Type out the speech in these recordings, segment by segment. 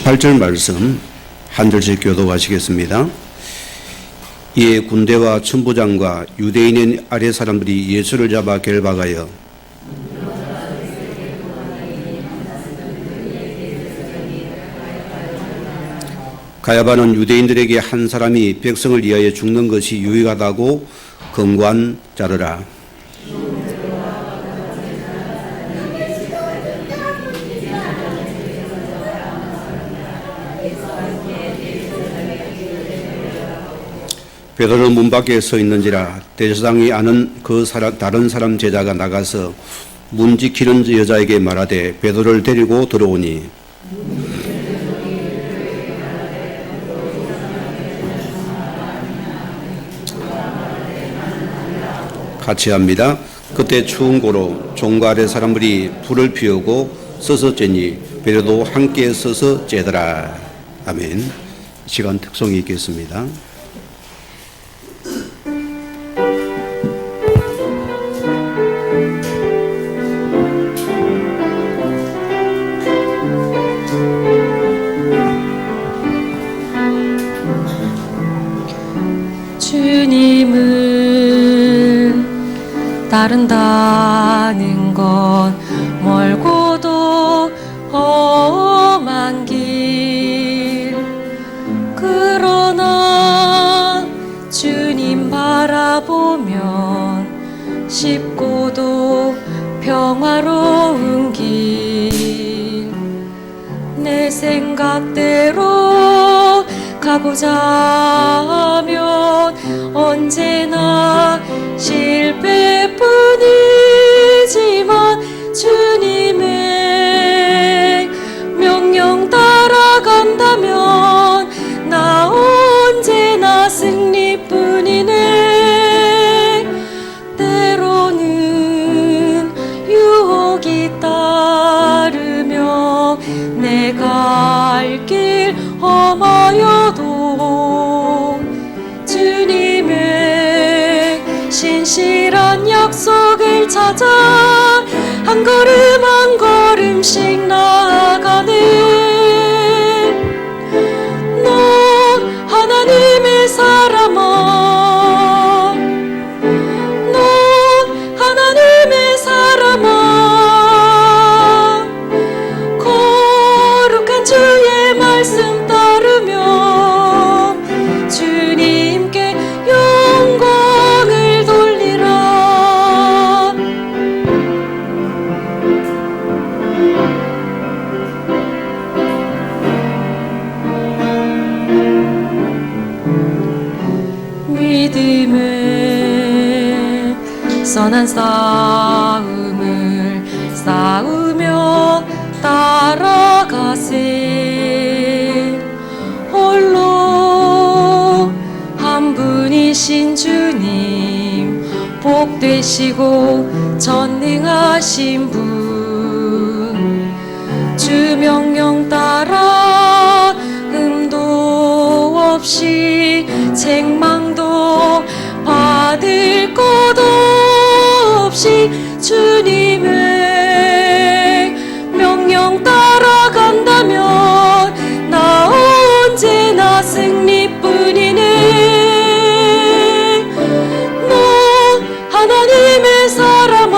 18절 말씀 한 절씩 교독하시겠습니다. 이에 군대와 천부장과 유대인의 아래 사람들이 예수를 잡아 결박하여 가야바는 유대인들에게 한 사람이 백성을 위하여 죽는 것이 유익하다고 검구한 자더라. 베드로는 문 밖에 서 있는지라 대제사장이 아는 다른 사람 제자가 나가서 문 지키는 여자에게 말하되 베드로를 데리고 들어오니 같이 합니다. 그때 추운 고로 종과 아래 사람들이 불을 피우고 서서 쬐니 베드로도 함께 서서 쬐더라. 아멘. 시간 특성이 있겠습니다. 주님은 따른다는 건 멀고도 험한 길, 그러나 주님 바라보면 쉽고도 평화로운 길, 내 생각대로 가고자 하면 언제나 실패뿐이지만 주님의 명령 따라간다면 나 언제나 승리뿐이네. 때로는 유혹이 따르며 내가 갈 길 험하여도 주님의 신실한 약속을 찾아 한 걸음 한 걸음씩 나아가네. 넌 하나님의 사람아, 넌 하나님의 사람아, 거룩한 주의 말씀 따르며 주님께 영광을 돌리라. 믿음의 선한 싸움을 싸우며 따라가세. 홀로 한 분이신 주님, 복되시고 전능하신 분, 주 명령 따라 음도 없이 책망도 받을 것 없이 주님의 명령 따라간다면 나 언제나 승리뿐이네. 너 하나님의 사람아,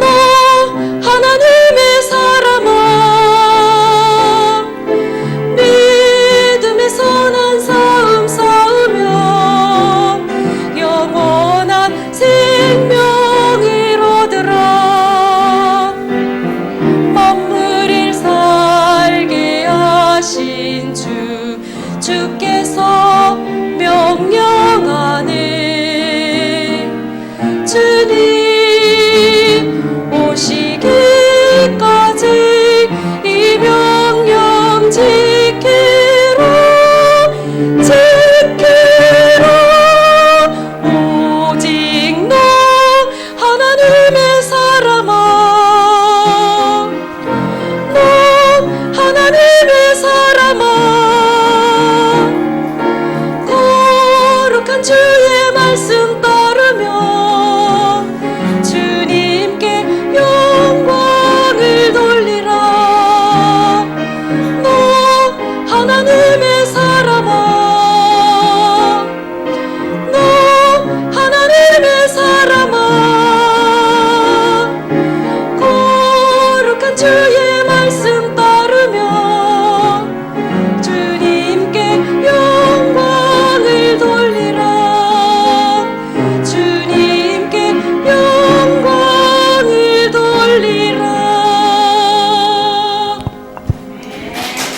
너 하나님의 사람아, 믿음의 선한 싸움 싸우며 영원한 생명을 얻으라. 만물을 살게 하신 주, 주께서 명령하네. 주님 오시기까지 이 명령 지키라, 지키라. 오직 너 하나님의 사람아, 너 하나님의 사람아, 거룩한 주의 말씀 따르며 주님께 영광을 돌리라.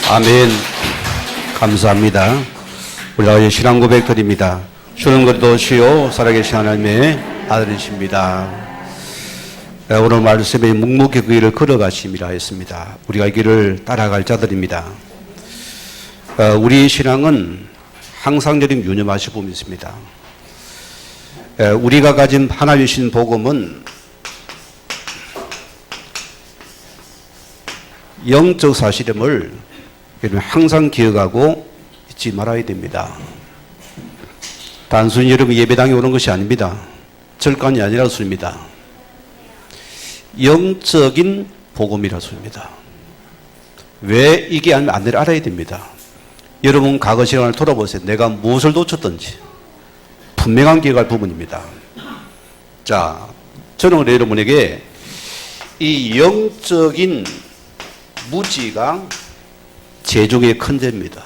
아멘. 감사합니다. 우리가 신앙 고백 드립니다. 주는 그리스도 주요 살아계신 하나님의 아들이십니다. 오늘 말씀에 묵묵히 그 길을 걸어가심이라 했습니다. 우리가 이 길을 따라갈 자들입니다. 우리 신앙은 항상 여름 유념하시 봄이 있습니다. 우리가 가진 하나님 주신 복음은 영적 사실임을 항상 기억하고 잊지 말아야 됩니다. 단순히 여러분 예배당에 오는 것이 아닙니다. 절간이 아니라 소리입니다. 영적인 복음이라 소리입니다. 왜 이게 안 되는지 알아야 됩니다. 여러분 과거 시간을 돌아보세요. 내가 무엇을 놓쳤던지 분명한 기억할 부분입니다. 자, 저는 오늘 여러분에게 이 영적인 무지가 죄중에 큰 죄입니다.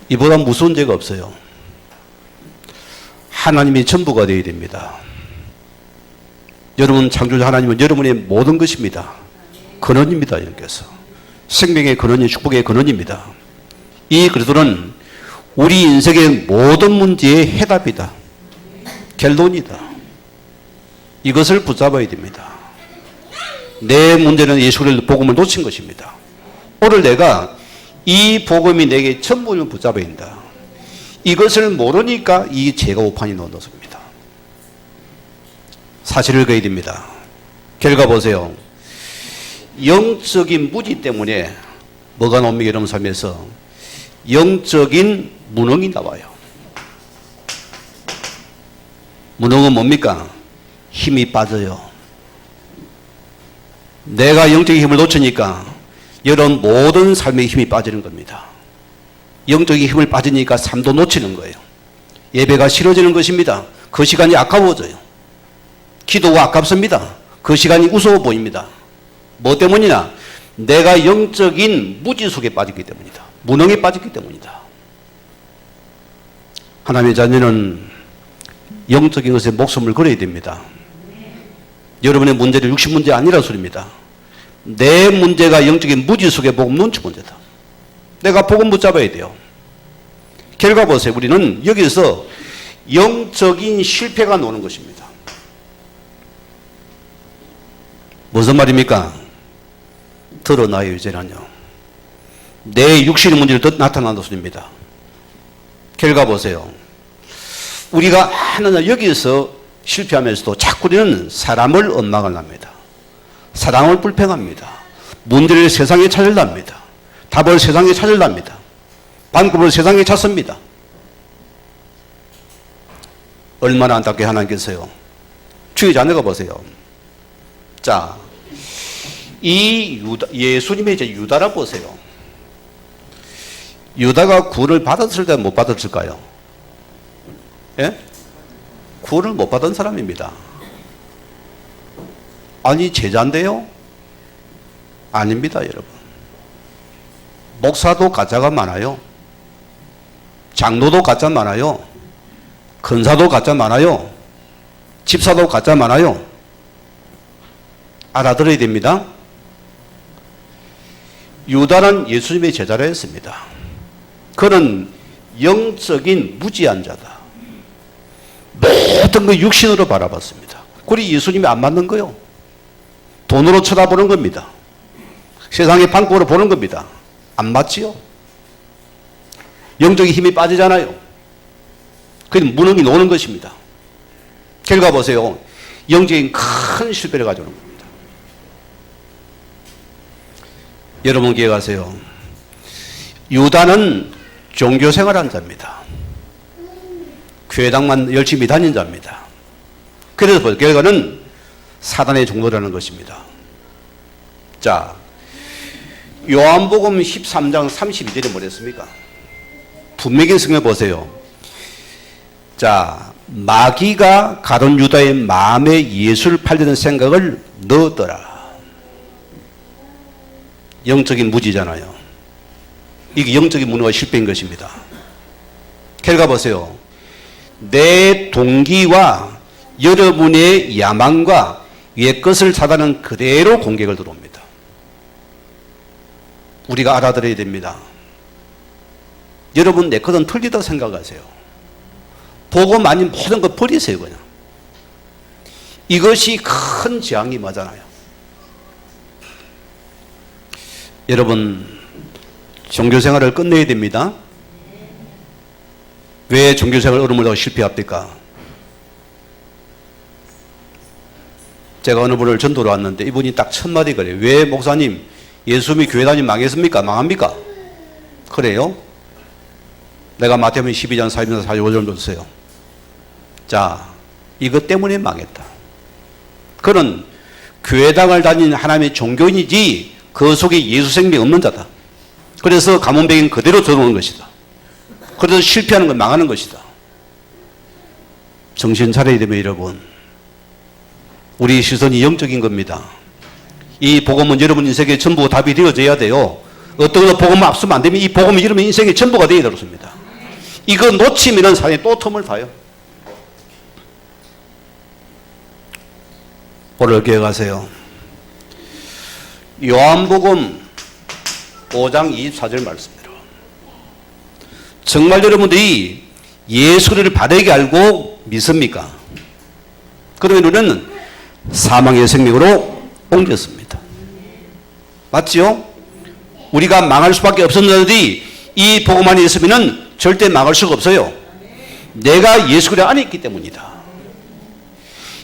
이보다 무서운 죄가 없어요. 하나님이 전부가 되어야 됩니다. 여러분 창조자 하나님은 여러분의 모든 것입니다. 근원입니다. 여러분께서 생명의 근원이 축복의 근원입니다. 이 그리스도는 우리 인생의 모든 문제의 해답이다. 결론이다. 이것을 붙잡아야 됩니다. 내 문제는 예수 그리스도 복음을 놓친 것입니다. 오늘 내가 이 복음이 내게 전부를 붙잡아야 된다. 이것을 모르니까 이 죄가 오판이 넣어놓습니다. 사실을 그어야 됩니다. 결과 보세요. 영적인 무지 때문에 뭐가 나옵니까? 여러분 삶에서 영적인 무능이 나와요. 무능은 뭡니까? 힘이 빠져요. 내가 영적인 힘을 놓치니까 여러분 모든 삶의 힘이 빠지는 겁니다. 영적인 힘을 빠지니까 삶도 놓치는 거예요. 예배가 싫어지는 것입니다. 그 시간이 아까워져요. 기도가 아깝습니다. 그 시간이 우스워 보입니다. 뭐 때문이냐? 내가 영적인 무지 속에 빠졌기 때문이다. 무능에 빠졌기 때문이다. 하나님의 자녀는 영적인 것에 목숨을 걸어야 됩니다. 여러분의 문제는 육신 문제 아니라 소리입니다. 내 문제가 영적인 무지 속에 복음 눈치 문제다. 내가 복음 붙잡아야 돼요. 결과 보세요. 우리는 여기서 영적인 실패가 나오는 것입니다. 무슨 말입니까? 드러나요, 이제는요. 내 육신의 문제를 나타난다 소리입니다. 결과 보세요. 우리가 하나 여기서 실패하면서도 자꾸 우리는 사람을 원망을 합니다. 사랑을 불평합니다. 문제를 세상에 찾으려 합니다. 답을 세상에 찾으려 합니다. 방법을 세상에 찾습니다. 얼마나 안타깝게 하나님께서요. 주의 자녀가 보세요. 자, 이 예수님의 이제 유다라 보세요. 유다가 구원을 받았을까요? 못 받았을까요? 예? 구원을 못 받은 사람입니다. 아니 제자인데요? 아닙니다, 여러분. 목사도 가짜가 많아요. 장로도 가짜 많아요. 근사도 가짜 많아요. 집사도 가짜 많아요. 알아들어야 됩니다. 유다는 예수님의 제자라 했습니다. 그는 영적인 무지한 자다. 모든 걸 육신으로 바라봤습니다. 그리고 예수님이 안 맞는 거요. 돈으로 쳐다보는 겁니다. 세상의 방법으로 보는 겁니다. 안 맞지요? 영적인 힘이 빠지잖아요. 그래서 무능이 노는 것입니다. 결과 보세요. 영적인 큰 실패를 가져오는 겁니다. 여러분 기억하세요. 유다는 종교생활한 자입니다. 교회당만 열심히 다닌 자입니다. 그래서 결과는 사단의 종로라는 것입니다. 자, 요한복음 13장 32절에 뭐랬습니까? 분명히 성경 보세요. 자, 마귀가 가룟 유다의 마음에 예수를 팔려는 생각을 넣었더라. 영적인 무지잖아요. 이게 영적인 문화가 실패인 것입니다. 결과 보세요. 내 동기와 여러분의 야망과 옛것을 사단은 그대로 공격을 들어옵니다. 우리가 알아들어야 됩니다. 여러분 내 것은 틀리다 생각하세요. 복음 아닌 모든 것 버리세요. 그냥. 이것이 큰 재앙이 맞잖아요. 여러분 종교생활을 끝내야 됩니다. 왜 종교생활 얼음을 더 실패합니까? 제가 어느 분을 전도로 왔는데 이분이 딱 첫 마디 그래요. 왜 목사님 예수님이 교회 다니면 망했습니까? 망합니까? 그래요? 내가 마태복음 12장 42절 45절 줬어요. 자, 이것 때문에 망했다. 그는 교회당을 다니는 하나님의 종교인이지 그 속에 예수 생명이 없는 자다. 그래서 가문배경 그대로 들어오는 것이다. 그래서 실패하는 건 망하는 것이다. 정신 차려야 되면 여러분, 우리 시선이 영적인 겁니다. 이 복음은 여러분 인생의 전부 답이 되어져야 돼요. 어떤 복음을 앞서면 안 되면 이 복음이 여러분 인생의 전부가 되어야 되겠습니다. 이거 놓치면 사람이 또 틈을 타요. 오늘 기억하세요. 요한복음 5장 24절 말씀대로 정말 여러분들이 예수를 바르게 알고 믿습니까? 그러면 우리는 사망의 생명으로 옮겼습니다. 맞지요? 우리가 망할 수밖에 없었는데 이 복음 안에 있으면 절대 망할 수가 없어요. 내가 예수 그리스도 안에 있기 때문이다.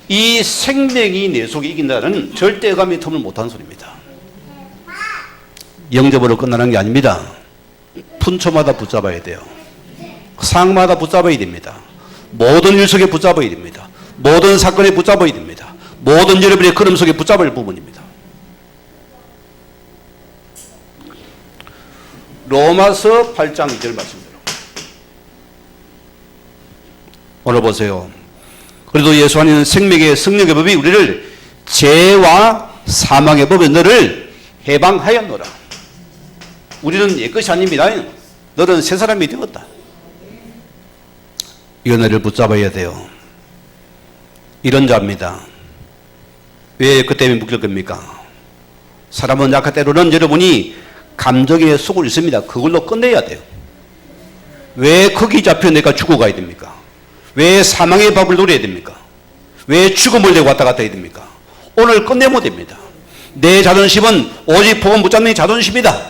이 생명이 내 속에 이긴다는 절대감이 틈을 못하는 소리입니다. 영접으로 끝나는 게 아닙니다. 분초마다 붙잡아야 돼요. 상마다 붙잡아야 됩니다. 모든 일 속에 붙잡아야 됩니다. 모든 사건에 붙잡아야 됩니다. 모든 여러분의 걸음 속에 붙잡을 부분입니다. 로마서 8장 2절 말씀대로 오늘 보세요. 그래도 예수 안에는 생명의 성령의 법이 우리를 죄와 사망의 법에 너를 해방하였노라. 우리는 옛것이 아닙니다. 너는 새 사람이 되었다. 이 은혜를 붙잡아야 돼요. 이런 자입니다. 왜 그 때문에 묶일 겁니까? 사람은 약할 때로는 여러분이 감정에 속을 있습니다. 그걸로 끝내야 돼요. 왜 거기 잡혀 내가 죽어가야 됩니까? 왜 사망의 밥을 노려야 됩니까? 왜 죽음을 내고 왔다 갔다 해야 됩니까? 오늘 끝내면 됩니다. 내 자존심은 오직 복음 붙잡는 자존심이다.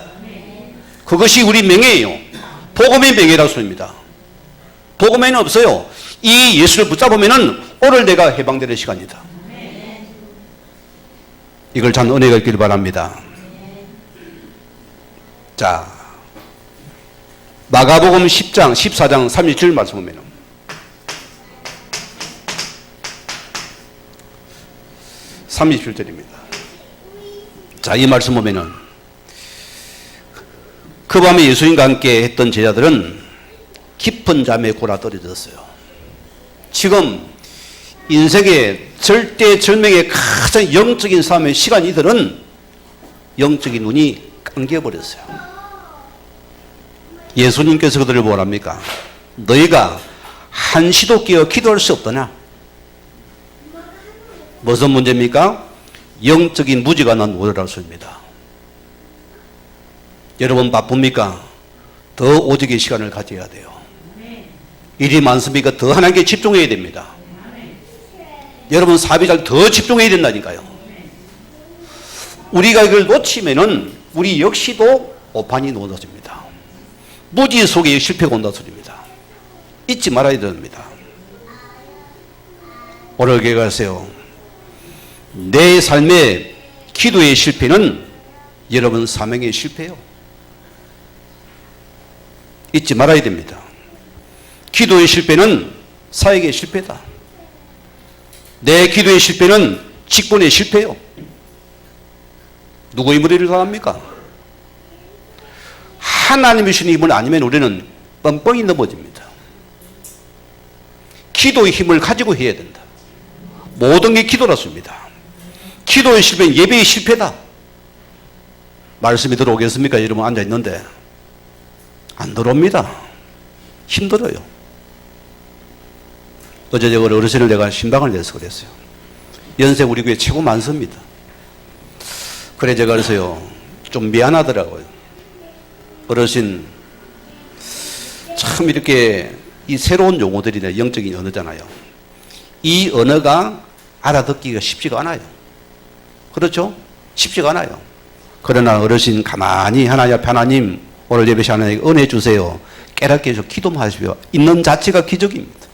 그것이 우리 명예예요. 복음의 명예라고 소리입니다. 복음에는 없어요. 이 예수를 붙잡으면 오늘 내가 해방되는 시간이다. 이걸 참 은혜가 있기를 바랍니다. 자, 마가복음 10장 14장 37절 말씀 보면 37절입니다. 자, 이 말씀 보면은 그 밤에 예수님과 함께 했던 제자들은 깊은 잠에 골아떨어졌어요. 지금 인생의 절대절명의 가장 영적인 삶의 시간이들은 영적인 눈이 감겨버렸어요. 예수님께서 그들을 뭐랍니까? 너희가 한시도 깨어 기도할 수 없더냐? 무슨 문제입니까? 영적인 무지가 난 오더라는 소리입니다. 여러분 바쁩니까? 더 오직의 시간을 가져야 돼요. 일이 많습니까? 더 하나님께 집중해야 됩니다. 여러분 사업이 잘 더 집중해야 된다니까요. 우리가 이걸 놓치면은 우리 역시도 오판이 놓아집니다. 무지 속에 실패가 온다는 소리입니다. 잊지 말아야 됩니다. 오늘 기억하세요. 내 삶의 기도의 실패는 여러분 사명의 실패예요. 잊지 말아야 됩니다. 기도의 실패는 사역의 실패다. 내 기도의 실패는 직분의 실패예요. 누구의 무리를 당합니까? 하나님이 주신 힘을 아니면 우리는 뻥뻥이 넘어집니다. 기도의 힘을 가지고 해야 된다. 모든 게 기도라습니다. 기도의 실패는 예배의 실패다. 말씀이 들어오겠습니까? 여러분 앉아있는데 안 들어옵니다. 힘들어요. 어제 저 어르신을 내가 신방을 내서 그랬어요. 연세 우리 교회 최고 많습니다. 그래 제가 그래서요 좀 미안하더라고요. 어르신, 참 이렇게 이 새로운 용어들이나 영적인 언어잖아요. 이 언어가 알아듣기가 쉽지가 않아요. 그렇죠? 쉽지가 않아요. 그러나 어르신 가만히 하나님 앞에 하나님 오늘 예배 시간에 하나님 은혜 주세요. 깨닫게 해서 기도만 하십시오. 있는 자체가 기적입니다.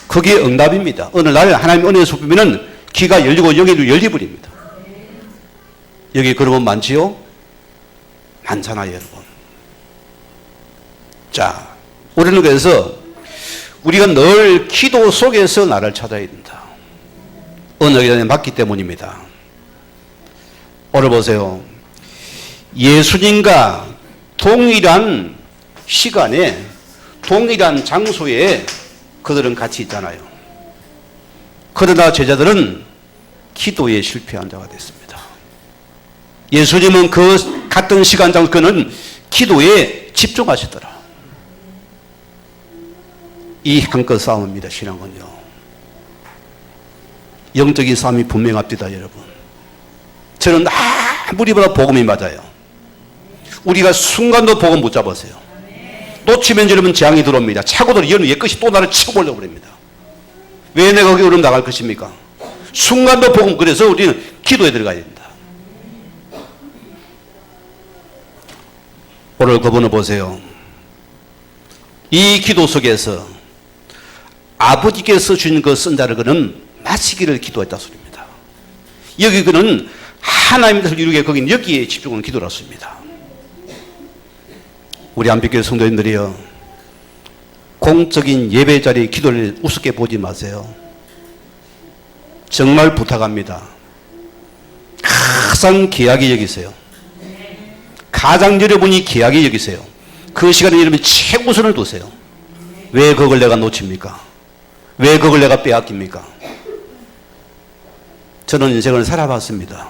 그게 응답입니다. 어느 날 하나님 은혜 쏟으면 귀가 열리고 여기도 열리버립니다. 여기 그러면 많지요? 많잖아요, 여러분. 자, 우리는 그래서 우리가 늘 기도 속에서 나를 찾아야 된다. 언어에 맞기 때문입니다. 오늘 보세요. 예수님과 동일한 시간에 동일한 장소에 그들은 같이 있잖아요. 그러나 제자들은 기도에 실패한 자가 됐습니다. 예수님은 그 같은 시간 장소 그는 기도에 집중하시더라. 이 한껏 싸움입니다. 신앙은요. 영적인 싸움이 분명합니다. 여러분. 저는 아무리보다 복음이 맞아요. 우리가 순간도 복음 못 잡았어요. 놓치면 여러분 재앙이 들어옵니다. 차고들 여는 옛것이 또 나를 치고 보려고 그럽니다. 왜 내가 거기 오르면 나갈 것입니까? 순간도 복음. 그래서 우리는 기도에 들어가야 됩니다. 오늘 그분을 보세요. 이 기도 속에서 아버지께서 주신 그 선자를 그는 마치기를 기도했다 소리입니다. 여기 그는 하나님의 뜻을 이루게 거긴 여기에 집중하는 기도였습니다. 우리 안비교회 성도님들이요, 공적인 예배 자리 기도를 우습게 보지 마세요. 정말 부탁합니다. 가장 귀하게 여기세요. 가장 여러분이 귀하게 여기세요. 그 시간에 여러분이 최우선을 두세요. 왜 그걸 내가 놓칩니까? 왜 그걸 내가 빼앗깁니까? 저는 인생을 살아봤습니다.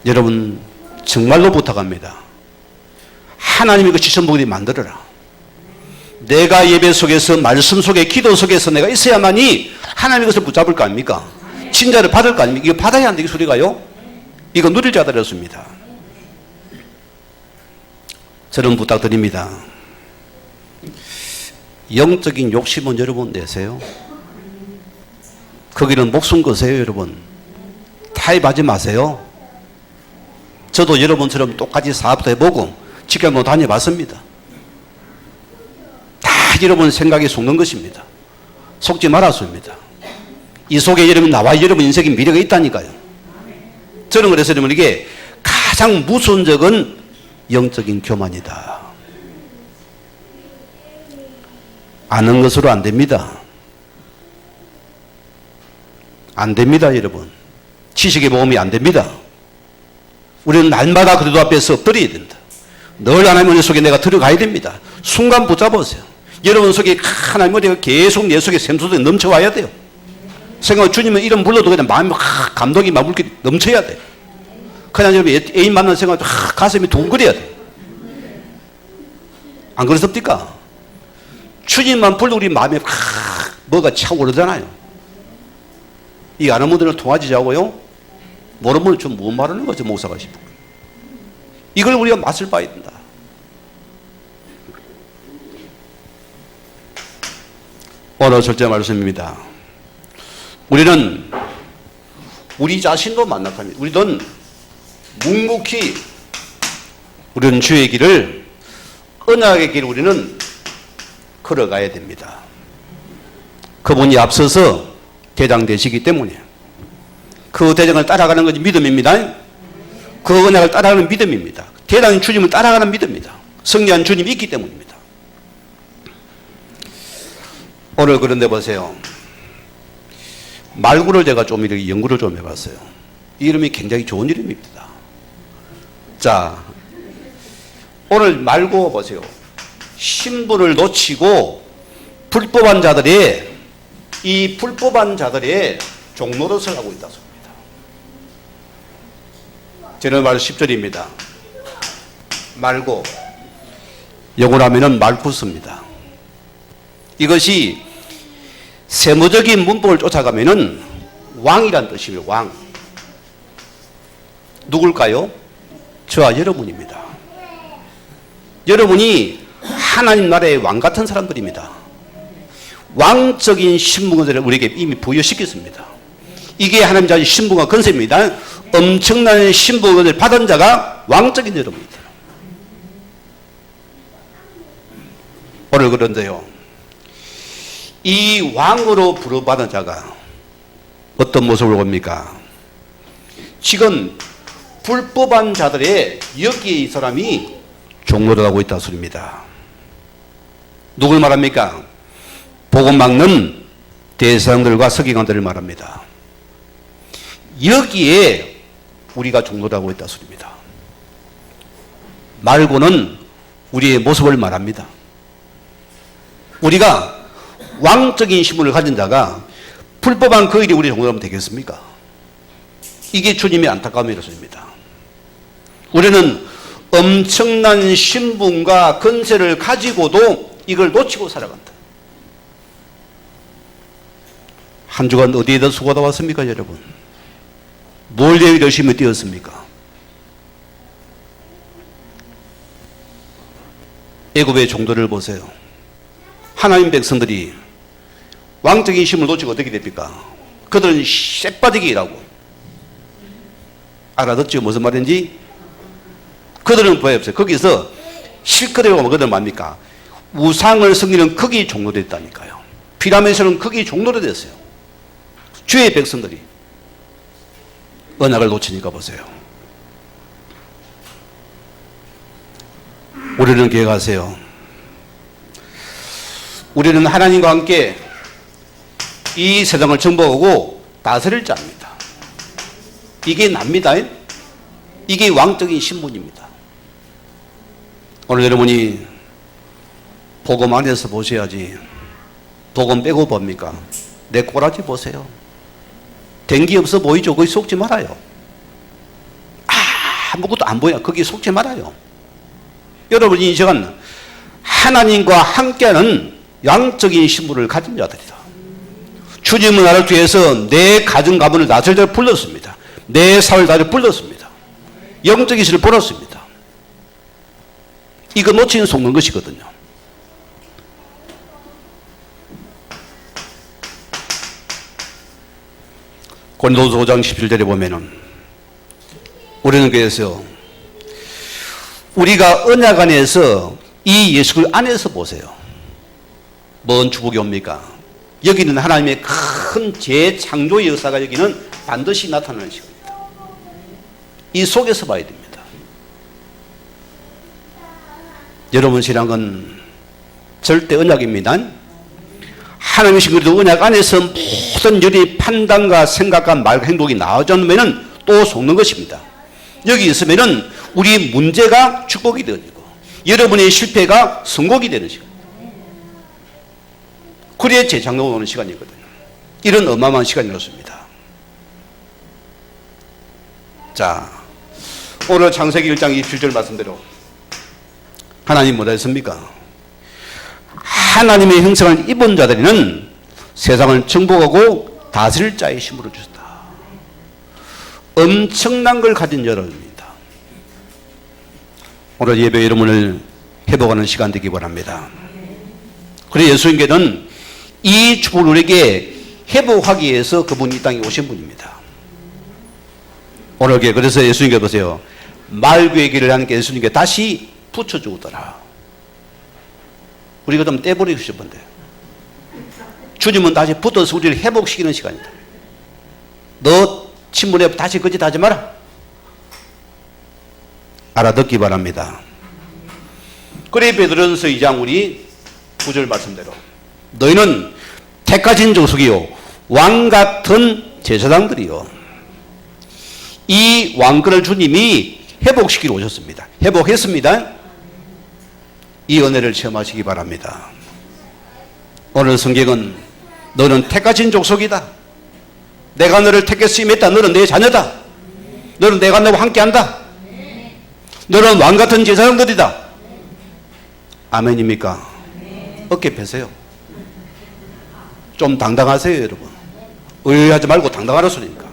여러분 정말로 부탁합니다. 하나님이 그 지천복이 만들어라. 내가 예배 속에서 말씀 속에 기도 속에서 내가 있어야만이 하나님이 그것을 붙잡을 거 아닙니까? 진자를 받을 거 아닙니까? 이거 받아야 안 되게 소리가요? 이거 누릴 자들이었습니다. 저는 부탁드립니다. 영적인 욕심은 여러분 내세요. 거기는 목숨 거세요. 여러분 타협하지 마세요. 저도 여러분처럼 똑같이 사업도 해보고 직장도 다녀봤습니다. 다 여러분 생각에 속는 것입니다. 속지 말았습니다. 이 속에 여러분 나와 여러분 인생의 미래가 있다니까요. 저는 그래서 여러분 이게 가장 무서운 적은 영적인 교만이다. 아는 것으로 안 됩니다. 안 됩니다, 여러분. 지식의 모험이 안 됩니다. 우리는 날마다 그리스도 앞에서 엎드려야 된다. 늘 하나님의 은혜 속에 내가 들어가야 됩니다. 순간 붙잡으세요. 여러분 속에 하나님의 은혜가 계속 내 속에 샘솟아 넘쳐와야 돼요. 생각 주님은 이름 불러도 그냥 마음이 감동이 막 물게 넘쳐야 돼요. 그냥 여러분 애인 만난 생각 가슴이 둥그려야 돼요. 안 그렇습니까? 주님만 불러 우리 마음에 뭐가 차오르잖아요. 이 아는 분들은 통하지 자고요. 모르는 분은 좀 못 말하는 거죠, 목사가 싶은. 이걸 우리가 맛을 봐야 된다. 오늘 첫째 말씀입니다. 우리는 우리 자신도 만나갑니다. 우리는 묵묵히 우리는 주의 길을 언약의 길을 우리는 걸어가야 됩니다. 그분이 앞서서 대장 되시기 때문에 그 대장을 따라가는 것이 믿음입니다. 그 언약을 따라가는 믿음입니다. 대장인 주님을 따라가는 믿음입니다. 승리한 주님이 있기 때문입니다. 오늘 그런데 보세요. 말구를 제가 좀 이렇게 연구를 좀 해봤어요. 이 이름이 굉장히 좋은 이름입니다. 자, 오늘 말구 보세요. 신분을 놓치고 불법한 자들의 이 불법한 자들의 종노릇을 하고 있다 소리입니다. 저는 말 10절입니다. 말고 영어로 하면은 말쿠스입니다. 이것이 세무적인 문법을 쫓아가면은 왕이란 뜻이에요. 왕. 누굴까요? 저와 여러분입니다. 여러분이 하나님 나라의 왕 같은 사람들입니다. 왕적인 신분을 우리에게 이미 부여시켰습니다. 이게 하나님 자의 신분과 건세입니다. 엄청난 신분을 받은 자가 왕적인 여러분입니다. 오늘 그런데요, 이 왕으로 부름받은 자가 어떤 모습을 봅니까? 지금 불법한 자들의 여기에 이 사람이 종로를 하고 있다 소리입니다. 누굴 말합니까? 복음 막는 대사장들과 서기관들을 말합니다. 여기에 우리가 종로를 하고 있다 소리입니다. 말고는 우리의 모습을 말합니다. 우리가 왕적인 신분을 가진 자가 불법한 그 일이 우리 종로하면 되겠습니까? 이게 주님의 안타까움이었습니다. 우리는 엄청난 신분과 건세를 가지고도 이걸 놓치고 살아간다. 한 주간 어디에다 수고하다 왔습니까, 여러분? 뭘 열심히 뛰었습니까? 애굽의 종들을 보세요. 하나님 백성들이 왕적인 힘을 놓치고 어떻게 됩니까? 그들은 쇠빠지게 일하고, 알아듣죠? 무슨 말인지? 그들은 뭐예요? 거기서 실컷이라고 하면 그들은 뭡니까? 우상을 섬기는 거기 종로됐다니까요. 피라미드는 거기 종로로 됐어요. 주의 백성들이 언약을 놓치니까 보세요. 우리는 기억하세요. 우리는 하나님과 함께 이 세상을 정복하고 다스릴 자입니다. 이게 납니다. 이게 왕적인 신분입니다. 오늘 여러분이 복음 안에서 보셔야지. 복음 빼고 봅니까? 내 꼬라지 보세요. 된 게 없어 보이죠? 거기 속지 말아요. 아무것도 안 보여. 거기 속지 말아요. 여러분이 이 시간 하나님과 함께하는 양적인 신분을 가진 자들이다. 주님은 나를 위해서 내 가정 가문을 나설 자를 불렀습니다. 내 사회를 나를 불렀습니다. 영적인 신을 불렀습니다. 이거 놓치는 속는 것이거든요. 고린도서 5장 17절에 보면은 우리는 그래서 우리가 언약 안에서 이 예수 안에서 보세요. 뭔 축복이 옵니까? 여기는 하나님의 큰 재창조의 역사가 여기는 반드시 나타나는 시간입니다. 이 속에서 봐야 됩니다. 여러분 신앙은 절대 언약입니다. 하나님의 신그리도 언약 안에서 모든 여리 판단과 생각과 말과 행동이 나오지 않으면 또 속는 것입니다. 여기 있으면 우리 문제가 축복이 되어지고 여러분의 실패가 성공이 되는 시간. 그래야 재창조가 오는 시간이거든요. 이런 어마어마한 시간이었습니다. 자, 오늘 창세기 1장 27절 말씀대로 하나님 뭐라 했습니까? 하나님의 형상을 입은 자들에는 세상을 정복하고 다스릴 자의 힘으로 주셨다. 엄청난 걸 가진 여러분입니다. 오늘 예배 여러분을 회복하는 시간 되기 바랍니다. 그래서 예수님께는 이 축복을 우리에게 회복하기 위해서 그분이 이 땅에 오신 분입니다. 오늘 그래서 예수님께 보세요. 말구의 길을 하는 게 예수님께 다시 붙여주더라. 우리가 좀 떼버리고 싶은데 주님은 다시 붙어서 우리를 회복시키는 시간이다. 너 친문에 다시 거짓 하지 마라. 알아듣기 바랍니다. 그래 베드로전서 2장 우리 9절 말씀대로 너희는 택하신 족속이요 왕같은 제사장들이요. 이 왕권을 주님이 회복시키러 오셨습니다. 회복했습니다. 이 은혜를 체험하시기 바랍니다. 오늘 성경은 너는 택하신 족속이다. 내가 너를 택했으니 했다. 너는 내 자녀다. 너는 내가 너와 함께한다. 너는 왕같은 제사장들이다. 아멘입니까? 어깨 펴세요. 좀 당당하세요, 여러분. 의외하지 말고 당당하라 소리니까.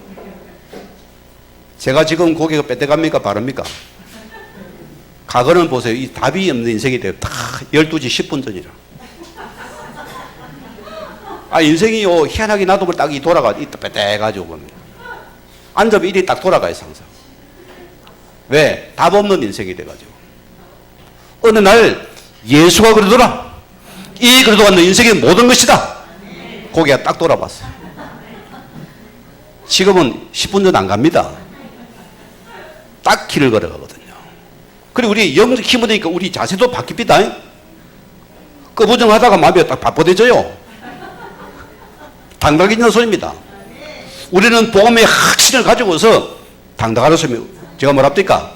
제가 지금 고개가 빼떼갑니까? 바릅니까? 과거는 보세요. 이 답이 없는 인생이 돼요. 다 12시 10분 전이라. 인생이 희한하게 나도 딱이 돌아가, 이따 빼떼가지고 보면. 앉으면 일이 딱 돌아가요, 항상. 왜? 답 없는 인생이 돼가지고. 어느 날 예수가 그러더라. 이 그리도가 너 인생의 모든 것이다. 고개가 딱 돌아봤어요. 지금은 10분 전 안 갑니다. 딱 길을 걸어가거든요. 그리고 우리 영적 힘을 되니까 우리 자세도 바뀝니다. 꺼부정하다가 마음이 딱 바빠져요. 당당해지는 소리입니다. 우리는 복음의 확신을 가지고서 당당하는 소리. 제가 뭐랍니까?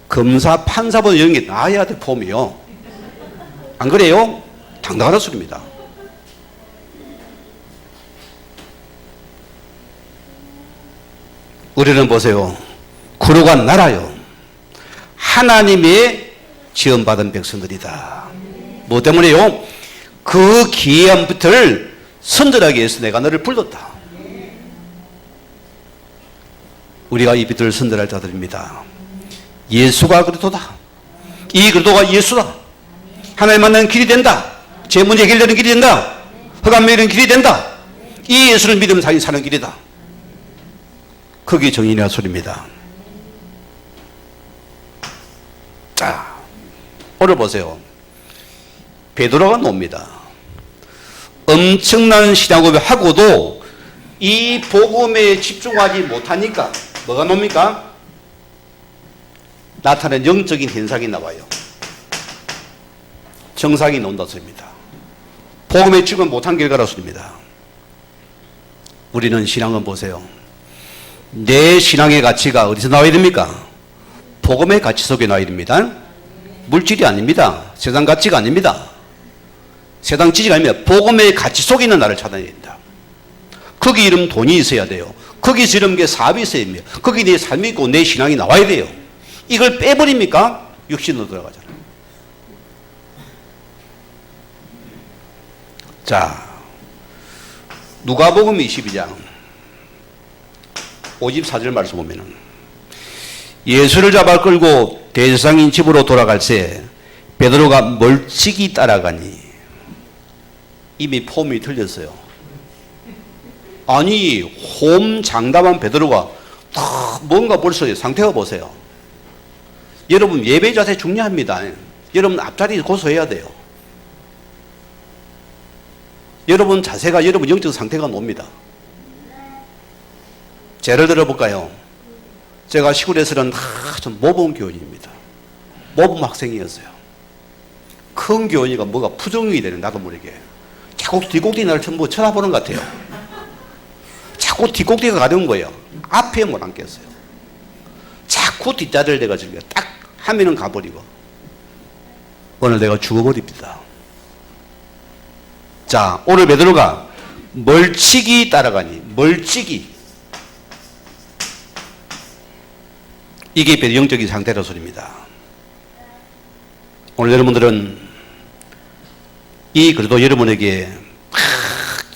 검사, 판사보다 이런 게 나아야 돼, 폼이요. 안 그래요? 당당하는 소리입니다. 우리는 보세요. 구로가 나라요. 하나님의 지원받은 백성들이다. 뭐 때문에요? 그 기이한 빛을 선전하기 위해서 내가 너를 불렀다. 우리가 이 빛을 선전할 자들입니다. 예수가 그리스도다. 이 그리스도가 예수다. 하나님 만나는 길이 된다. 제 문제 해결되는 길이 된다. 흑암 매이는 길이 된다. 이 예수를 믿으면 자기 사는 길이다. 그게 정인이라 소리입니다. 자, 오늘 보세요. 베드로가 놉니다. 엄청난 신앙 고백하고도 이 복음에 집중하지 못하니까 뭐가 놉니까? 나타나는 영적인 현상이 나와요. 정상이 논다 소리입니다. 복음에 집중 못한 결과라 소리입니다. 우리는 신앙은 보세요. 내 신앙의 가치가 어디서 나와야 됩니까? 복음의 가치 속에 나와야 됩니다. 물질이 아닙니다. 세상 가치가 아닙니다. 세상 지지가 아닙니다. 복음의 가치 속에 있는 나를 찾아내야 된다. 거기 이름 돈이 있어야 돼요. 거기서 이름 게 사업이 있어야 됩니다. 거기 내 삶이 있고 내 신앙이 나와야 돼요. 이걸 빼버립니까? 육신으로 들어가잖아요. 자, 누가복음 22장 54절 말씀 보면은 예수를 잡아 끌고 대제사장인 집으로 돌아갈 새 베드로가 멀찍이 따라가니 이미 폼이 틀렸어요. 아니 홈장담한 베드로가 뭔가 벌써 상태가 보세요. 여러분 예배 자세 중요합니다. 여러분 앞자리 고소해야 돼요. 여러분 자세가 여러분 영적 상태가 놉니다. 예를 들어볼까요? 제가 시골에서는 좀 모범 교원입니다. 모범 학생이었어요. 큰 교원이가 뭐가 부정이 되는 나도 모르게 자꾸 뒷꼭지 나를 전부 쳐다보는 것 같아요. 자꾸 뒷꼭지가 가려운 거예요. 앞에 못 앉겠어요. 자꾸 뒷자리를 대가지고 딱 하면은 가버리고 오늘 내가 죽어버립니다. 자, 오늘 베드로가 멀찍이 따라가니 멀찍이 이게 영적인 상태라 소리입니다. 오늘 여러분들은 이 그래도 여러분에게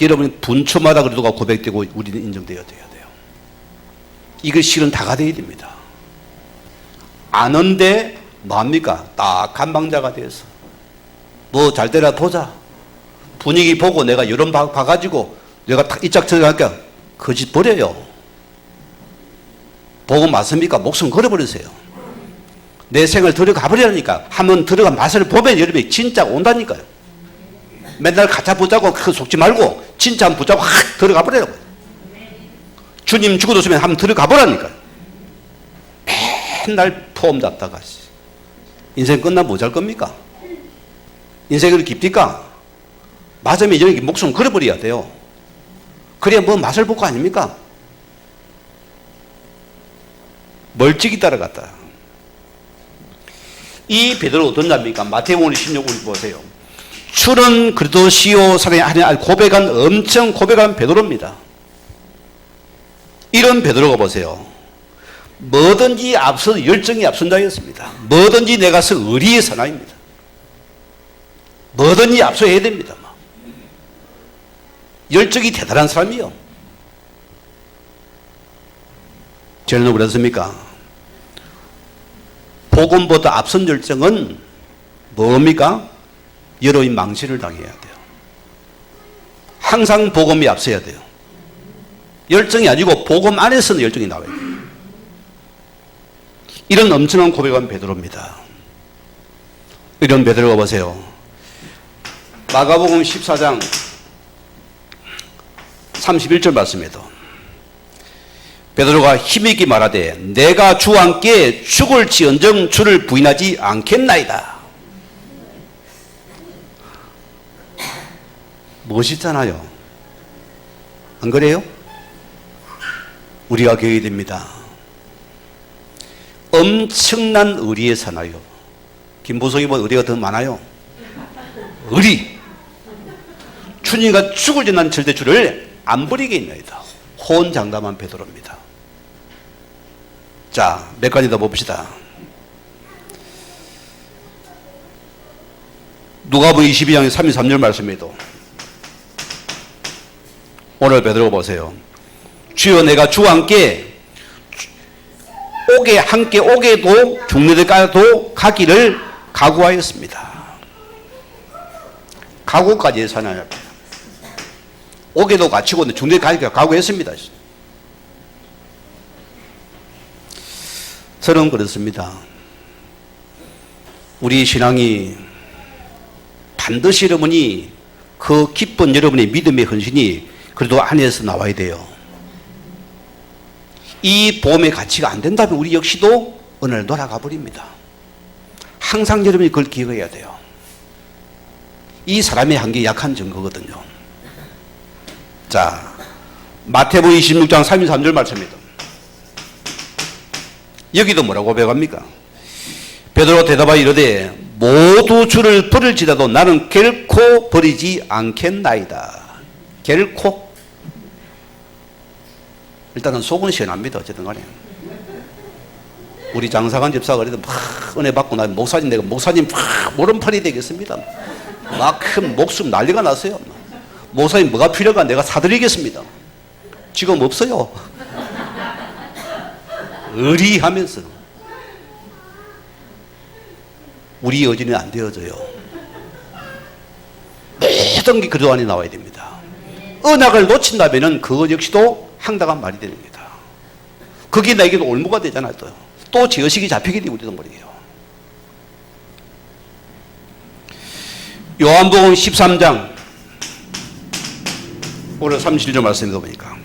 여러분 분초마다 그래도가 고백되고 우리는 인정되어야 돼요. 이거 실은 다가 되어야 됩니다. 아는데 뭐합니까? 딱 감방자가 돼서 뭐 잘 되라 보자. 분위기 보고 내가 여론 봐가지고 내가 딱 이짝 들어가니까 거짓 버려요. 보고 맞습니까? 목숨 걸어버리세요. 내 생을 들어가 버리라니까. 한번 들어가 맛을 보면 여러분이 진짜 온다니까요. 맨날 가짜 붙잡고 그 속지 말고 진짜 한번 붙잡고 확 들어가 버리라고. 주님 죽어뒀으면 한번 들어가 보라니까요. 맨날 포함 잡다가 인생 끝나면 뭐 잘 겁니까? 인생을 깊디까? 맞으면 여기 목숨 걸어버려야 돼요. 그래야 뭐 맛을 볼 거 아닙니까? 멀찍이 따라갔다. 이 베드로가 어떤 자입니까? 마태복음 16을 보세요. 주는 그리스도시요 사랑하는 고백한 엄청 고백한 베드로입니다. 이런 베드로가 보세요. 뭐든지 앞서 열정이 앞선 자였습니다. 뭐든지 내가서 의리의 사나입니다. 뭐든지 앞서 해야 됩니다. 열정이 대단한 사람이요. 저는 왜 그렇습니까? 복음보다 앞선 열정은 뭡니까? 여러분 망신을 당해야 돼요. 항상 복음이 앞서야 돼요. 열정이 아니고 복음 안에서는 열정이 나와요. 이런 엄청난 고백한 베드로입니다. 이런 베드로가 보세요. 마가복음 14장 31절 말씀에도 베드로가 힘있게 말하되 내가 주와 함께 죽을지언정 주를 부인하지 않겠나이다. 멋있잖아요. 안 그래요? 우리가 교회야 됩니다. 엄청난 의리에 사나요. 김보성이보다 의리가 더 많아요. 의리. 주님과 죽을 지 난 절대 주를 안 버리겠나이다. 호언장담한 베드로입니다. 자, 몇 가지 더 봅시다. 누가복음 22장 33절 말씀에도 오늘 베드로가 보세요. 주여 내가 주와 함께 함께 오게도 죽는 데까지도 가기를 각오하였습니다. 각오까지 사나요? 오게도 갇히고 죽는 데까지 각오했습니다. 저는 그렇습니다. 우리 신앙이 반드시 여러분이 그 기쁜 여러분의 믿음의 헌신이 그래도 안에서 나와야 돼요. 이 보험의 가치가 안 된다면 우리 역시도 어느 날 돌아가 버립니다. 항상 여러분이 그걸 기억해야 돼요. 이 사람의 한계 약한 증거거든요. 자, 마태복음 26장 33절 말씀입니다. 여기도 뭐라고 고백합니까? 베드로가 대답하여 이르되 모두 주를 버릴지라도 나는 결코 버리지 않겠나이다. 결코. 일단은 속은 시원합니다. 어쨌든 간에. 우리 장사관 집사가 그래도 막 은혜 받고 나면 목사님 내가 목사님 막 모른팔이 되겠습니다. 막 큰 목숨 난리가 났어요. 목사님 뭐가 필요가 내가 사드리겠습니다. 지금 없어요. 의리하면서 우리 여진이 안 되어져요. 모든 게 그도 안에 나와야 됩니다. 언약을 놓친다면 그것 역시도 황당한 말이 됩니다. 그게 나에게도 올무가 되잖아요. 또 제의식이 잡히게 되고 우리도 모르게요. 요한복음 13장 오늘 37절 말씀에 보니까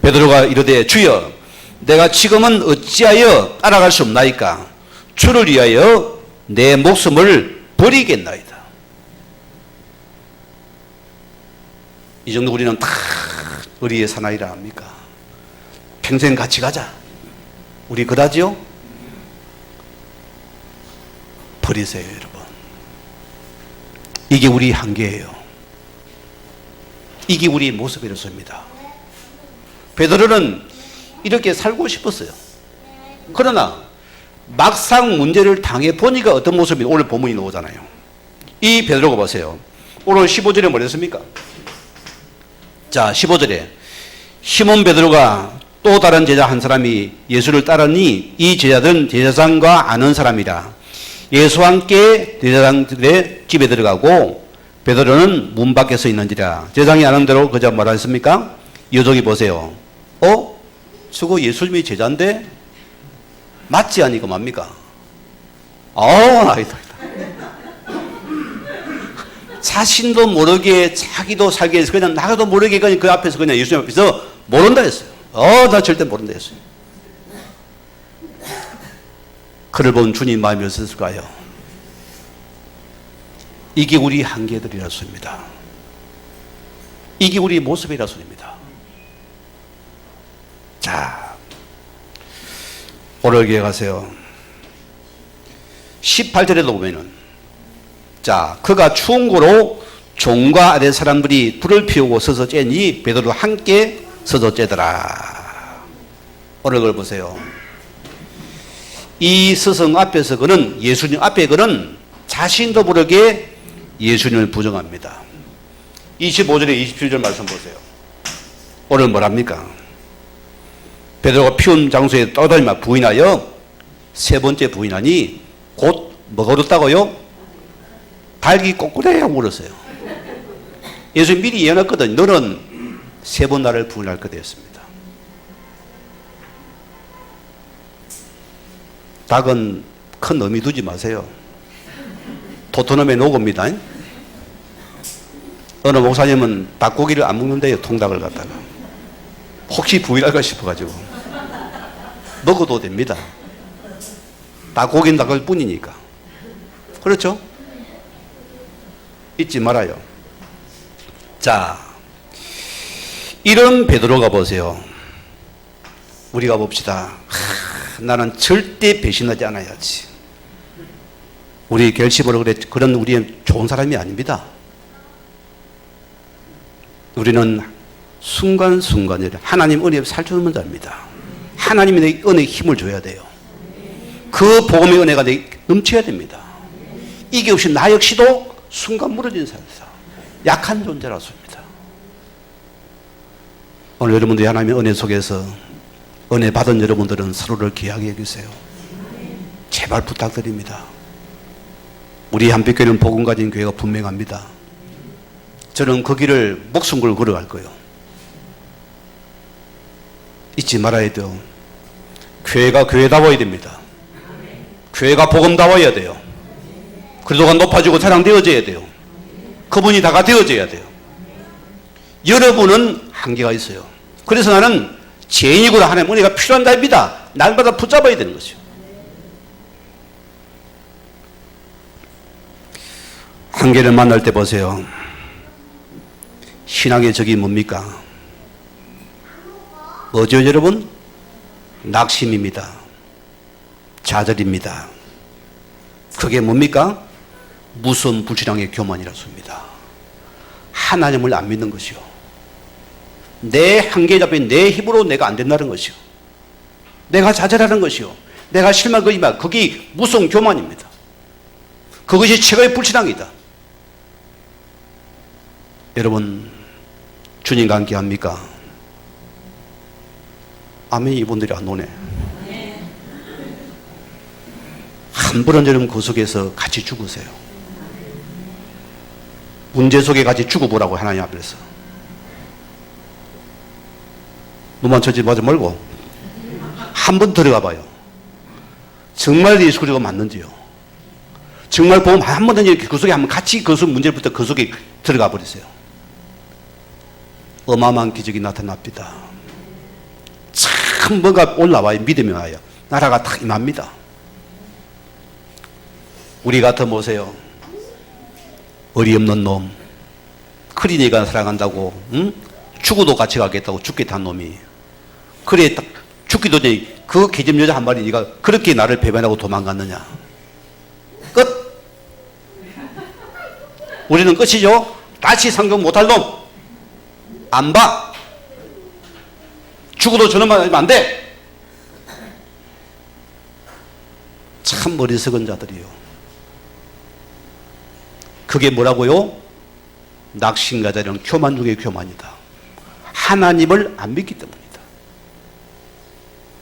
베드로가 이르되 주여 내가 지금은 어찌하여 따라갈 수 없나이까 주를 위하여 내 목숨을 버리겠나이다. 이 정도 우리는 다 의리의 사나이라 합니까? 평생 같이 가자. 우리 그러지요? 버리세요, 여러분. 이게 우리 한계예요. 이게 우리 모습이었습니다. 베드로는 이렇게 살고 싶었어요. 그러나 막상 문제를 당해 보니까 어떤 모습이 오늘 본문이 나오잖아요. 이 베드로가 보세요. 오늘 15절에 뭐랬습니까? 자, 15절에 시몬 베드로가 또 다른 제자 한 사람이 예수를 따르니 이 제자들은 제사장과 아는 사람이라. 예수와 함께 제사장들의 집에 들어가고 베드로는 문 밖에 서 있는지라. 제사장이 아는 대로 그저 뭐라 했습니까? 여종이 보세요. 저거 예수님이 제자인데 맞지 않니까 뭡니까? 아니다. 자신도 모르게 자기도 살게 해서 그냥 나도 모르게 그냥 그 앞에서 그냥 예수님 앞에서 모른다 했어요. 나 절대 모른다 했어요. 그를 본 주님 마음이 어땠을까요? 이게 우리 한계들이라서입니다. 이게 우리 모습이라서입니다. 자, 오늘 기억하세요. 18절에도 보면은 자, 그가 추운 고로 종과 아래 사람들이 불을 피우고 서서 쬐니 베드로도 함께 서서 쬐더라. 오늘 그걸 보세요. 이 스승 앞에서 그는 예수님 앞에 그는 자신도 모르게 예수님을 부정합니다. 25절에 27절 말씀 보세요. 오늘 뭐랍니까? 베드로가 피운 장소에 떠다니며 부인하여 세 번째 부인하니 곧 뭐가 얻었다고요? 닭이 꼬꾸라고 물었어요. 예수님 미리 예언했거든. 너는 세 번 나를 부인할 것 되었습니다. 닭은 큰 의미 두지 마세요. 토트넘에 녹읍니다. 어느 목사님은 닭고기를 안 먹는데요. 통닭을 갖다가. 혹시 부인할까 싶어가지고. 먹어도 됩니다. 닭고기는 닭일 뿐이니까. 그렇죠? 잊지 말아요. 자, 이런 베드로가 보세요. 우리가 봅시다. 나는 절대 배신하지 않아야지. 우리 결심으로 그런 우리 좋은 사람이 아닙니다. 우리는 순간순간에 하나님 은혜에 살펴보는 자입니다. 하나님이 내 은혜에 힘을 줘야 돼요. 그 복음의 은혜가 넘쳐야 됩니다. 이게 없이 나 역시도 순간 무너진 사람이다. 약한 존재라서입니다. 오늘 여러분들이 하나님의 은혜 속에서 은혜 받은 여러분들은 서로를 귀하게 여기세요. 제발 부탁드립니다. 우리 한빛교회는 복음 가진 교회가 분명합니다. 저는 그 길을 목숨 걸고 걸어갈 거예요. 잊지 말아야 돼요. 교회가 교회다워야 됩니다. 교회가 복음다워야 돼요. 그리도가 높아지고 사랑되어져야 돼요. 그분이 다가 되어져야 돼요. 여러분은 한계가 있어요. 그래서 나는 죄인이구나 하나님 은혜가 필요한 자입니다. 날마다 붙잡아야 되는 것이요. 한계를 만날 때 보세요. 신앙의 적이 뭡니까? 뭐죠 여러분? 낙심입니다. 좌절입니다. 그게 뭡니까? 무서운 불신앙의 교만이라서입니다. 하나님을 안 믿는 것이요. 내 한계에 잡힌 내 힘으로 내가 안 된다는 것이요. 내가 좌절하는 것이요. 내가 실망한 것이면 그게 무서운 교만입니다. 그것이 최고의 불신앙이다. 여러분 주님과 함께 합니까? 아멘. 이분들이 안 오네. 한 번은 여러분 그 속에서 같이 죽으세요. 문제 속에 같이 죽어보라고 하나님 앞에서. 눈만 쳐지 마지 말고 한 번 들어가 봐요. 정말 예수 그리스도가 맞는지요. 정말 보면 한 번 던지면 그 속에 한번 같이 그 속 문제부터 그 속에 들어가 버리세요. 어마어마한 기적이 나타납니다. 참 뭔가 올라와요. 믿음이 와요. 나라가 딱 임합니다. 우리 같아 보세요. 어리없는 놈, 크리니가 사랑한다고 죽어도 같이 가겠다고 죽겠다는 놈이 그래 딱 죽기도 전에 그 계집 여자 한 마리 네가 그렇게 나를 배반하고 도망갔느냐. 끝. 우리는 끝이죠. 다시 상종 못할 놈 안 봐. 죽어도 저놈만 하면 안 돼. 참 어리석은 자들이요. 그게 뭐라고요? 낙심가자는 교만 중에 교만이다. 하나님을 안 믿기 때문이다.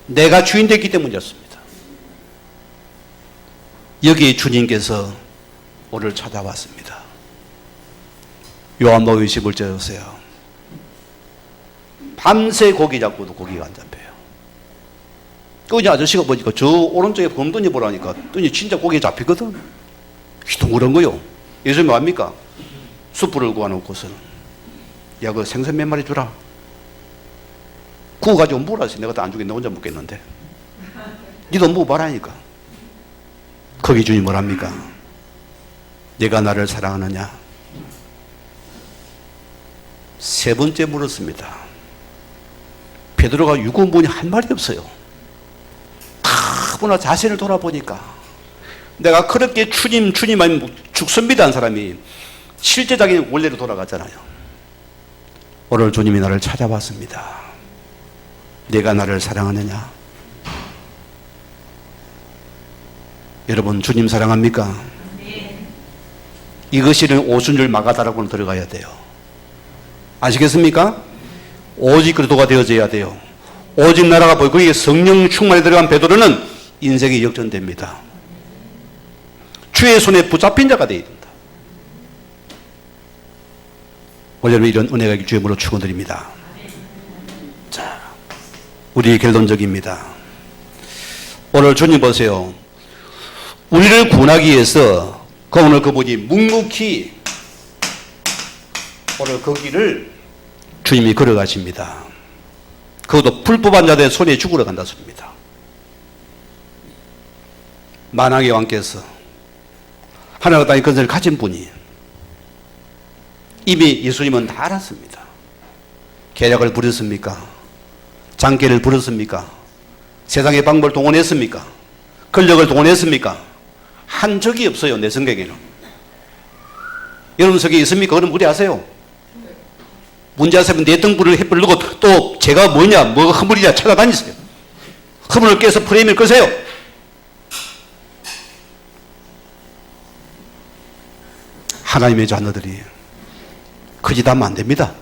내가 주인 됐기 때문이었습니다. 여기에 주님께서 오늘 찾아왔습니다. 요한복음 21절 보세요. 밤새 고기 잡고도 고기가 안 잡혀요. 그 아저씨가 보니까 저 오른쪽에 범둥이 보라니까 또 진짜 고기 잡히거든. 희둥그런 거요. 예수님이 뭡니까? 숯불을 구워놓고서는 야, 그 생선 몇 마리 주라. 구워가지고 물어서 내가 다 안 주겠네. 혼자 먹겠는데. 니도 먹어봐라니까. 거기 주님 뭐랍니까? 내가 나를 사랑하느냐? 세 번째 물었습니다. 베드로가 유구문이 한 말이 없어요. 다분한 자신을 돌아보니까 내가 그렇게 주님 아니면 죽습니다 한 사람이 실제 자기 원래로 돌아갔잖아요. 오늘 주님이 나를 찾아왔습니다. 내가 나를 사랑하느냐? 여러분 주님 사랑합니까? 이것이 오순절 마가다라고는 들어가야 돼요. 아시겠습니까? 오직 그리스도가 되어져야 돼요. 오직 나라가 보이고 거기에 성령 충만에 들어간 베드로는 인생이 역전됩니다. 주의 손에 붙잡힌 자가 되어야 된다. 오늘 이런 은혜가 있길 주의 이름으로 축원드립니다. 자, 우리의 결론적입니다. 오늘 주님 보세요. 우리를 구원하기 위해서 오늘 그분이 묵묵히 오늘 그 길을 주님이 걸어가십니다. 그것도 불법한 자들의 손에 죽으러 간다 소리입니다. 만왕의 왕께서 하늘과 땅의 근세를 가진 분이 이미 예수님은 다 알았습니다. 계략을 부렸습니까? 장계를 부렸습니까? 세상의 방법을 동원했습니까? 권력을 동원했습니까? 한 적이 없어요. 내 성경에는. 여러분 성경에 있습니까? 그럼 우리 아세요? 문제아세면 내 등불을 햇불 누고 또 제가 뭐냐 뭐가 허물이냐 찾아다니세요. 허물을 깨서 프레임을 끄세요. 하나님의 자녀들이 그 짓 하면 안 됩니다.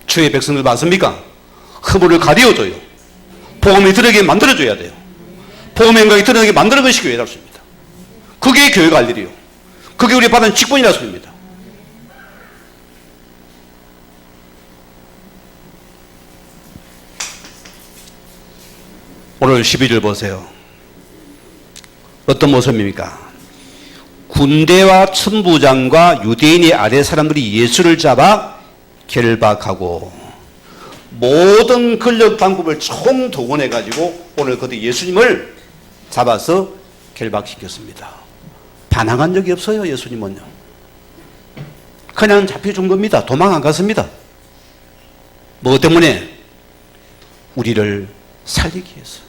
주의 백성들 맞습니까? 허물을 가려줘요. 복음이 들어가게 만들어줘야 돼요. 복음의 영광이 드러나게 만드는 것이 교회라 소리입니다. 그게 교회가 할 일이요. 그게 우리 받은 직분이라 소리입니다. 오늘 12절 보세요. 어떤 모습입니까? 군대와 천부장과 유대인의 아래 사람들이 예수를 잡아 결박하고 모든 권력 방법을 총동원해 가지고 오늘 그들 예수님을 잡아서 결박시켰습니다. 반항한 적이 없어요. 예수님은요. 그냥 잡혀준 겁니다. 도망 안 갔습니다. 뭐 때문에? 우리를 살리기 위해서.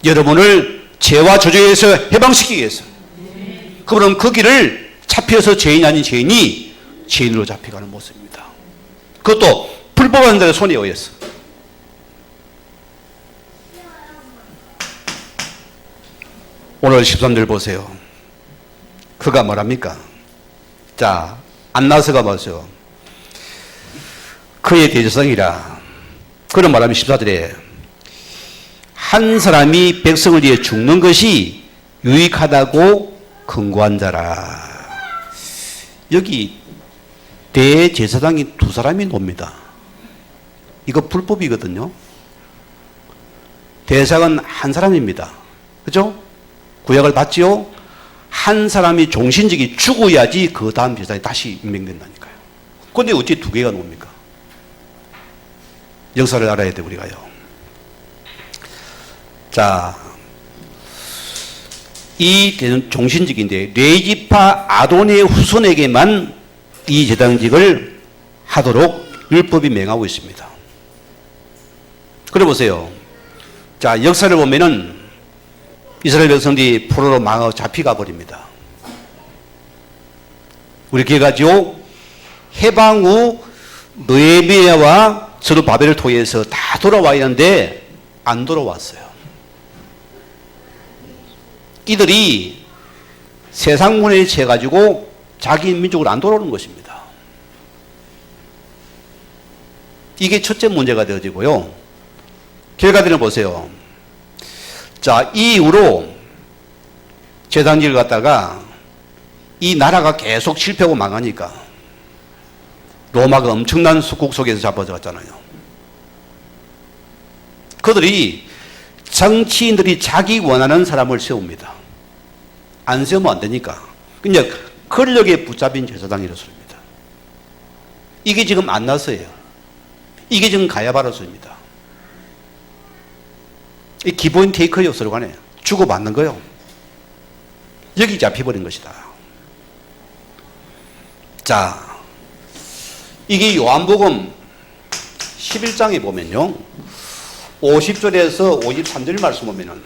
여러분을 죄와 저주에서 해방시키기 위해서. 그러면 그 길을 잡혀서 죄인 아닌 죄인이 죄인으로 잡혀가는 모습입니다. 그것도 불법한 자의 손에 의해서. 오늘 13절 보세요. 그가 뭐랍니까? 자, 안나서가 보세요. 그의 대제사장이라. 그는 말하면 14절에 한 사람이 백성을 위해 죽는 것이 유익하다고 권고한 자라. 여기 대제사장이 두 사람이 놉니다. 이거 불법이거든요. 대제사장은 한 사람입니다. 그죠? 구약을 받지요? 한 사람이 종신직이 죽어야지 그 다음 제사장이 다시 임명된다니까요. 그런데 어찌 두 개가 놉니까? 역사를 알아야 돼 우리가요. 자, 이 종신직인데 레위지파 아도니의 후손에게만 이 제사장직을 하도록 율법이 명하고 있습니다. 그래 보세요. 자, 역사를 보면은 이스라엘 백성들이 포로로 망하고 잡혀가 버립니다. 우리 기억하죠? 해방 후 느헤미야와 스룹바벨을 통해서 다 돌아와야 하는데 안 돌아왔어요. 이들이 세상 문화에 채가지고 자기 민족으로 안 돌아오는 것입니다. 이게 첫째 문제가 되어지고요. 결과들을 보세요. 자, 이 이후로 제사장직을 갖다가 이 나라가 계속 실패하고 망하니까 로마가 엄청난 속국 속에서 잡아들었잖아요. 그들이 정치인들이 자기 원하는 사람을 세웁니다. 안 세우면 안 되니까. 그냥 권력에 붙잡힌 제사장이라서입니다. 이게 지금 안나서예요. 이게 지금 가야바라서입니다. 이 기본 테이크예요. 서로 간에 주고받는 거요. 여기 잡혀버린 것이다. 자, 이게 요한복음 11장에 보면요, 50절에서 53절 말씀 보면은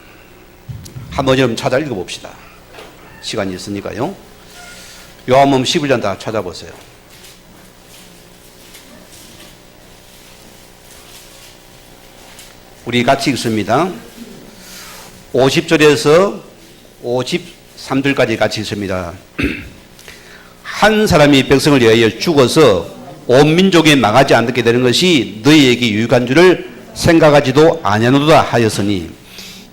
한번 좀 찾아 읽어봅시다. 시간이 있으니까요. 요한복음 11장 다 찾아보세요. 우리 같이 읽습니다. 50절에서 53절까지 같이 읽습니다. 한 사람이 백성을 위하여 죽어서 온 민족이 망하지 않게 되는 것이 너희에게 유익한 줄을 생각하지도 아니하노다 하였으니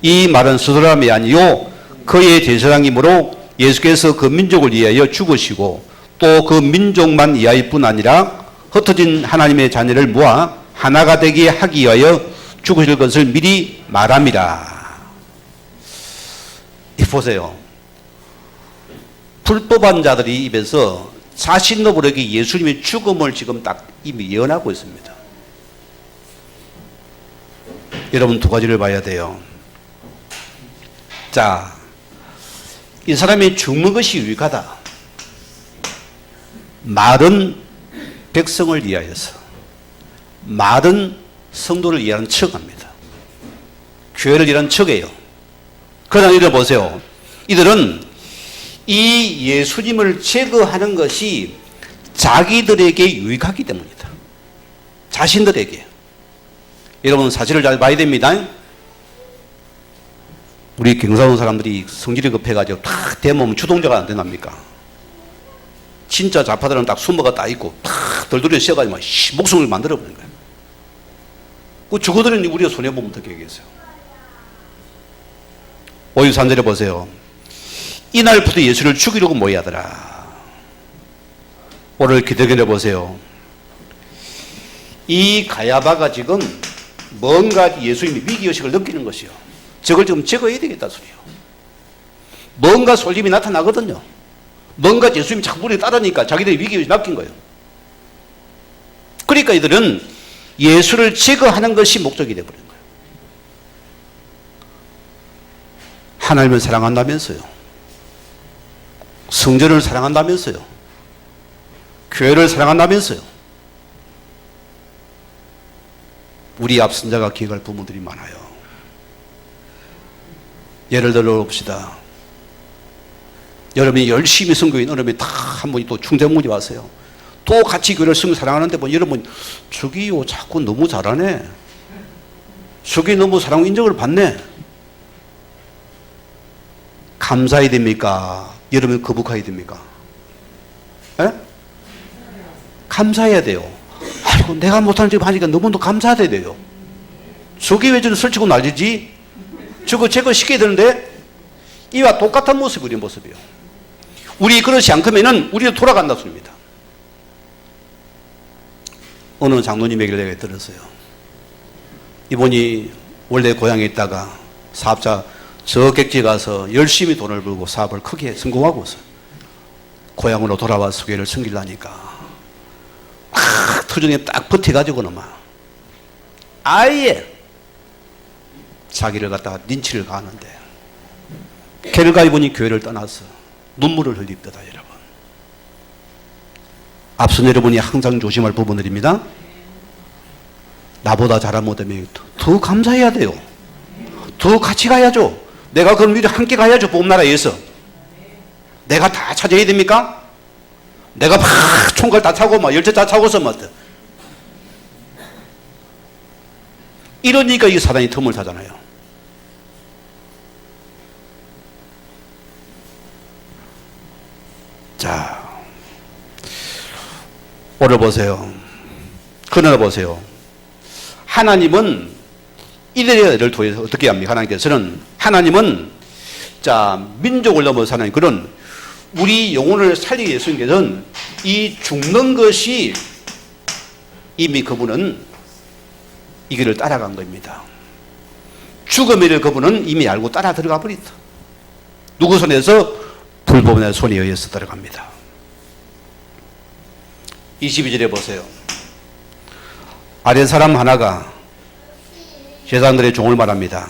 이 말은 스스로함이 아니요 그의 제사장이므로 예수께서 그 민족을 위하여 죽으시고 또 그 민족만 위하여 뿐 아니라 흩어진 하나님의 자녀를 모아 하나가 되게 하기 위하여 죽으실 것을 미리 말함이라. 보세요. 불법한 자들이 입에서 자신도 모르게 예수님의 죽음을 지금 딱 이미 예언하고 있습니다. 여러분 두 가지를 봐야 돼요. 자, 이 사람이 죽는 것이 유익하다. 말은 백성을 위하여서, 말은 성도를 위하는 척합니다. 교회를 위하는 척이에요. 그러나 이들 보세요. 이들은 이 예수님을 제거하는 것이 자기들에게 유익하기 때문이다. 자신들에게. 여러분 사실을 잘 봐야 됩니다. 우리 경상도 사람들이 성질이 급해가지고 탁 대모면 주동자가 안 된답니까? 진짜 좌파들은 딱 숨어가 딱 있고 탁 덜덜이 씌어가지고 목숨을 만들어버린 거예요. 그 죽어들은 우리가 손해보면 어떻게 하겠어요? 53절에 보세요. 이날부터 예수를 죽이려고 모여하더라. 오늘 기대결에 보세요. 이 가야바가 지금 뭔가 예수님의 위기의식을 느끼는 것이요. 저걸 지금 제거해야 되겠다 소리요. 뭔가 솔림이 나타나거든요. 뭔가 예수님이 자꾸 물에 따르니까 자기들이 위기의식을 맡긴 거예요. 그러니까 이들은 예수를 제거하는 것이 목적이 되어버린 거예요. 하나님을 사랑한다면서요. 성전을 사랑한다면서요. 교회를 사랑한다면서요. 우리 앞선자가 기억할 부분들이 많아요. 예를 들어 봅시다. 여러분이 열심히 선교인 여러분이 다 한 분이 또 충대문이 왔어요. 또 같이 교회를 사랑하는데 뭐 여러분 저기요 자꾸 너무 잘하네. 저기 너무 사랑 인정을 받네. 감사해야 됩니까? 여러분 거북해야 됩니까? 에? 감사해야 돼요. 아이고 내가 못하는 집 하니까 너무도 감사해야 돼요. 저기 왜 저를 설치고 난리지? 저거 제거 시켜야 되는데 이와 똑같은 모습이 우리 모습이에요. 우리 그렇지 않으면은 우리도 돌아간다 소리입니다. 어느 장로님 얘기를 내가 들었어요. 이분이 원래 고향에 있다가 사업자 저 객지 가서 열심히 돈을 벌고 사업을 크게 성공하고 있어요. 고향으로 돌아와서 교회를 섬기려니까 터전에 딱 버텨가지고는 막 아예 자기를 갖다가 린치를 가하는데 결과 이분이 교회를 떠나서 눈물을 흘립니다. 여러분 앞선 여러분이 항상 조심할 부분들입니다. 나보다 잘하면 못하면 더 감사해야 돼요. 더 같이 가야죠. 내가 그럼 우리 함께 가야죠. 복음나라에서 내가 다 찾아야 됩니까? 내가 막 총갈 다 차고 막 열차 다 차고서 막 이러니까 이 사단이 틈을 타잖아요. 자, 오늘 보세요. 그러나 보세요. 하나님은 이들을 통해서 어떻게 합니까? 하나님은 자 민족을 넘어서 하나님 그런 우리 영혼을 살리기 위해서 예수님께서는 이 죽는 것이 이미 그분은 이 길을 따라간 겁니다. 죽음이를 그분은 이미 알고 따라 들어가 버렸다. 누구 손에서? 불법의 손에 의해서 들어갑니다. 22절에 보세요. 아랫 사람 하나가 제사장들의 종을 말합니다.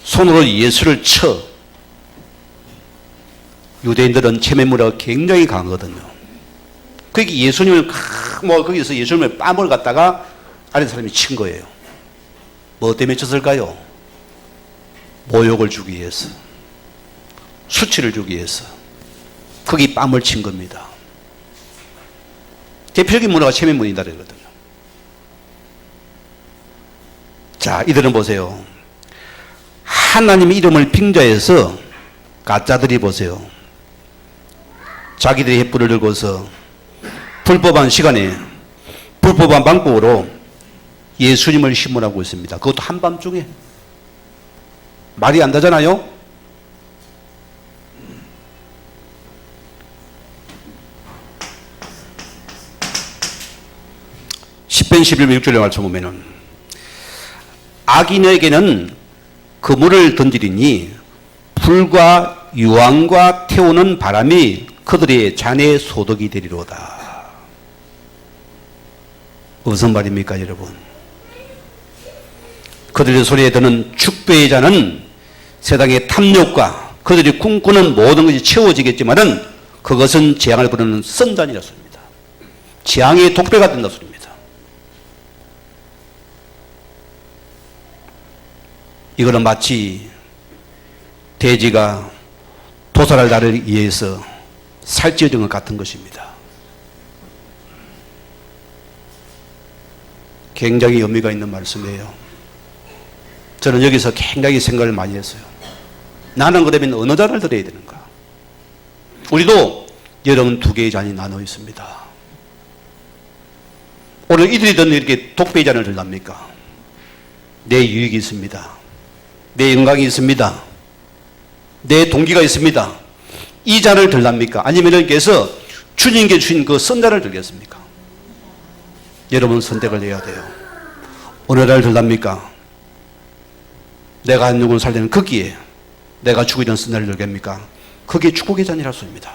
손으로 예수를 쳐. 유대인들은 체면문화가 굉장히 강하거든요. 그러니까 예수님을 거기서 예수님의 뺨을 갖다가 아랫 사람이 친 거예요. 뭐 때문에 쳤을까요? 모욕을 주기 위해서, 수치를 주기 위해서 거기 뺨을 친 겁니다. 대표적인 문화가 체면문이다 그러거든요. 자, 이들은 보세요. 하나님의 이름을 빙자해서 가짜들이 보세요. 자기들의 횃불을 들고서 불법한 시간에 불법한 방법으로 예수님을 심문하고 있습니다. 그것도 한밤중에. 말이 안 되잖아요. 시편 11편 6절에 말씀 보면은 악인에게는 그물을 던지리니 불과 유황과 태우는 바람이 그들의 잔의 소득이 되리로다. 무슨 말입니까, 여러분? 그들의 손에 드는 축배의 잔은 세상의 탐욕과 그들이 꿈꾸는 모든 것이 채워지겠지만은 그것은 재앙을 부르는 선잔이라 소리입니다. 재앙의 독배가 된다 소리입니다. 이거는 마치 돼지가 도살할 날을 위해서 살찌어진 것 같은 것입니다. 굉장히 의미가 있는 말씀이에요. 저는 여기서 굉장히 생각을 많이 했어요. 나는 그러면 어느 잔을 들어야 되는가? 우리도 여러분 두 개의 잔이 나눠 있습니다. 오늘 이들이 듣는 이렇게 독배의 잔을 들랍니까? 내 유익이 있습니다. 내 영광이 있습니다. 내 동기가 있습니다. 이 잔을 들랍니까? 아니면 여기서 주님께 주신 그 선잔을 들겠습니까? 여러분 선택을 해야 돼요. 어느 잔을 들랍니까? 내가 한 영혼을 살리는 거기에 내가 죽이는 선잔을 들겠습니까? 그게 축복의 잔이라 소리입니다.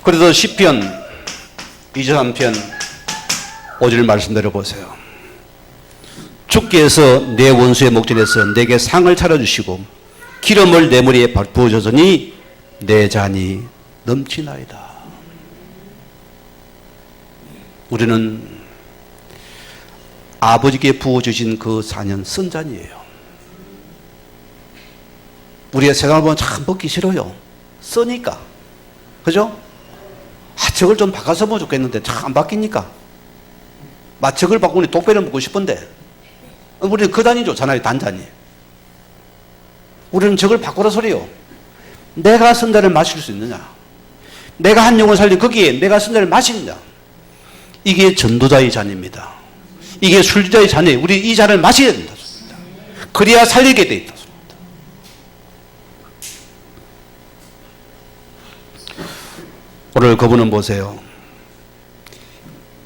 그래서 시편 23편 5절 말씀 들어보세요. 주께서 내 원수의 목전에서 내게 상을 차려주시고 기름을 내 머리에 부어주시니 내 잔이 넘치나이다. 우리는 아버지께 부어주신 그 잔은 선잔이에요. 우리가 세상을 보면 참 먹기 싫어요. 쓰니까. 그죠? 저걸 좀 바꿔서 보면 좋겠는데 참 안 바뀌니까. 저걸 바꾸니 독배를 먹고 싶은데 우리는 그 잔이 좋잖아요. 단잔이. 우리는 저걸 바꾸라 소리요. 내가 선잔을 마실 수 있느냐? 내가 한 영혼 살린 거기에 내가 선잔을 마시느냐? 이게 전도자의 잔입니다. 이게 술주자의 잔이에요. 우리 이 잔을 마셔야 된다. 그래야 살리게 돼 있다. 오늘 그분은 보세요.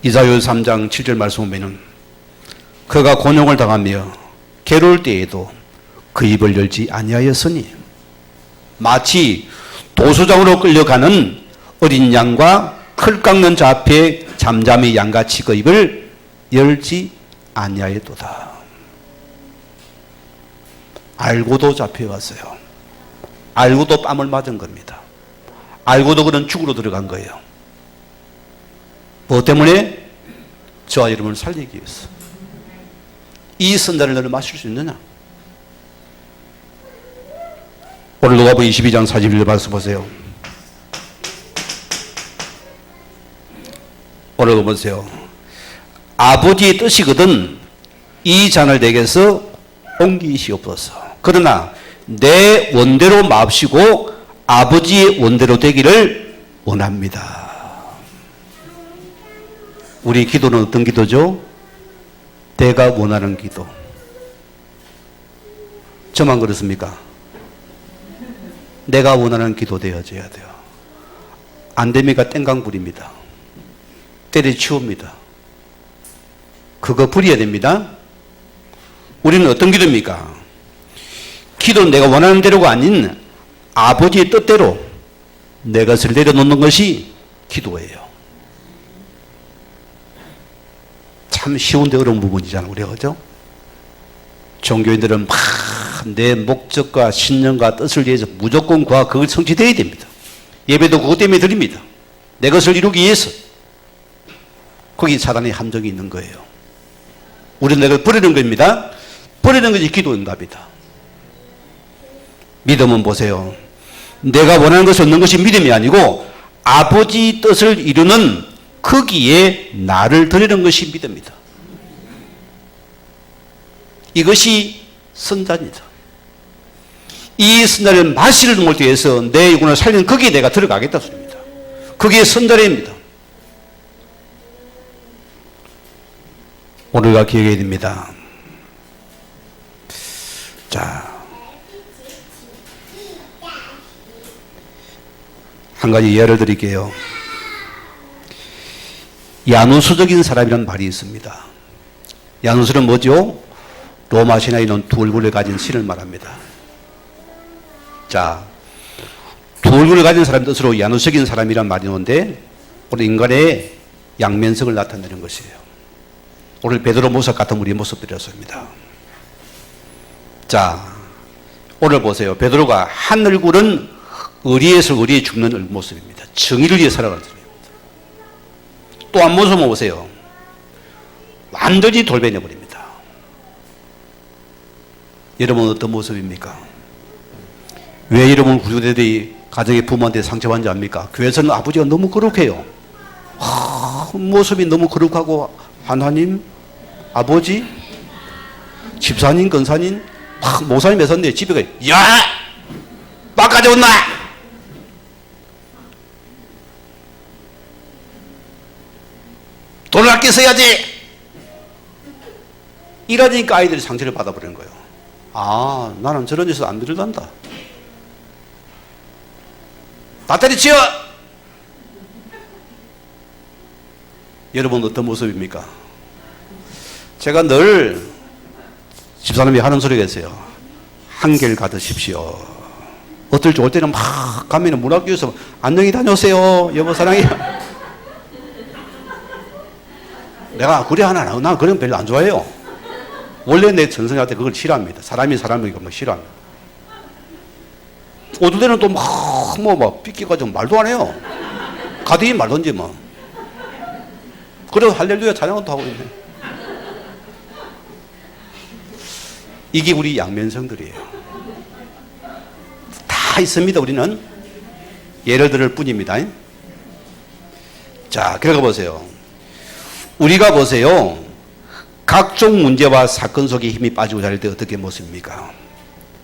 이사야 3장 7절 말씀 보면은 그가 곤욕을 당하며 괴로울 때에도 그 입을 열지 아니하였으니 마치 도수장으로 끌려가는 어린 양과 클 깎는 자 앞에 잠잠히 양같이 그 입을 열지 아니하였도다. 알고도 잡혀갔어요. 알고도 뺨을 맞은 겁니다. 알고도 그런 죽으로 들어간 거예요. 뭐 때문에? 저와 여러분을 살리기 위해서. 이 선단을 너는 마실 수 있느냐? 오늘 누가복음 22장 41절 말씀 보세요. 오늘 보세요. 아버지의 뜻이거든 이 잔을 내게서 옮기시옵소서. 그러나 내 원대로 마시고 아버지의 원대로 되기를 원합니다. 우리 기도는 어떤 기도죠? 내가 원하는 기도. 저만 그렇습니까? 내가 원하는 기도 되어져야 돼요. 안 됩니까? 땡강불입니다. 때려치웁니다. 그거 부려야 됩니다. 우리는 어떤 기도입니까? 기도는 내가 원하는 대로가 아닌 아버지의 뜻대로 내 것을 내려놓는 것이 기도예요. 참 쉬운데 어려운 부분이잖아요. 우리가 그죠? 종교인들은 막 내 목적과 신념과 뜻을 위해서 무조건 그걸 성취되어야 됩니다. 예배도 그것 때문에 드립니다. 내 것을 이루기 위해서. 거기 사단의 함정이 있는 거예요. 우리는 내 걸 버리는 겁니다. 버리는 것이 기도 응답이다. 믿음은 보세요. 내가 원하는 것을 얻는 것이 믿음이 아니고 아버지 뜻을 이루는 거기에 나를 드리는 것이 믿음이다. 이것이 선잔이다. 이 선잔을 마시는 것을 위해서 내 영혼을 살리는 거기에 내가 들어가겠다 소리입니다. 그게 선자례입니다. 오늘가 기억해야 됩니다. 자, 한 가지 예를 드릴게요. 야누스적인 사람이라는 말이 있습니다. 야누스는 뭐죠? 로마 신화에 있는 두 얼굴을 가진 신을 말합니다. 자, 두 얼굴을 가진 사람 뜻으로 야누스적인 사람이란 말이 있는데 오늘 인간의 양면성을 나타내는 것이에요. 오늘 베드로 모습 같은 우리의 모습들이었습니다. 자, 오늘 보세요. 베드로가 한 얼굴은 의리에서 의리에 죽는 모습입니다. 정의를 위해 살아가는 사람입니다. 또 한 모습을 보세요. 완전히 돌변해버립니다. 여러분은 어떤 모습입니까? 왜 여러분 구조대들이 가정의 부모한테 상처받는지 압니까? 교회에서는 아버지가 너무 거룩해요. 모습이 너무 거룩하고 하나님, 아버지, 집사님, 권사님, 모사님 했었는데 집에 가요. 야! 막 가져온나! 돈을 아껴 써야지! 이러니까 아이들이 상처를 받아버리는 거예요. 아, 나는 저런 데서 안 들어간다. 다 때려치워! 여러분 어떤 모습입니까? 제가 늘 집사람이 하는 소리가 있어요. 한결 가드십시오. 어떨 줄 올 때는 막 가면 문 앞에서 안녕히 다녀오세요. 여보 사랑해요. 내가 그래 하나 나 그런 거 별로 안 좋아해요. 원래 내 전성한테 그걸 싫어합니다. 사람이 사람이니까 뭐 싫어합니다. 어떨 때는 또 막 삐끼가지고 말도 안 해요. 가등이 말던지 뭐. 그래도 할렐루야 찬양도 하고 있네. 이게 우리 양면성들이에요. 다 있습니다. 우리는 예를 들을 뿐입니다. 자, 그러고 보세요. 우리가 보세요. 각종 문제와 사건 속에 힘이 빠지고 자랄 때 어떻게 모습입니까?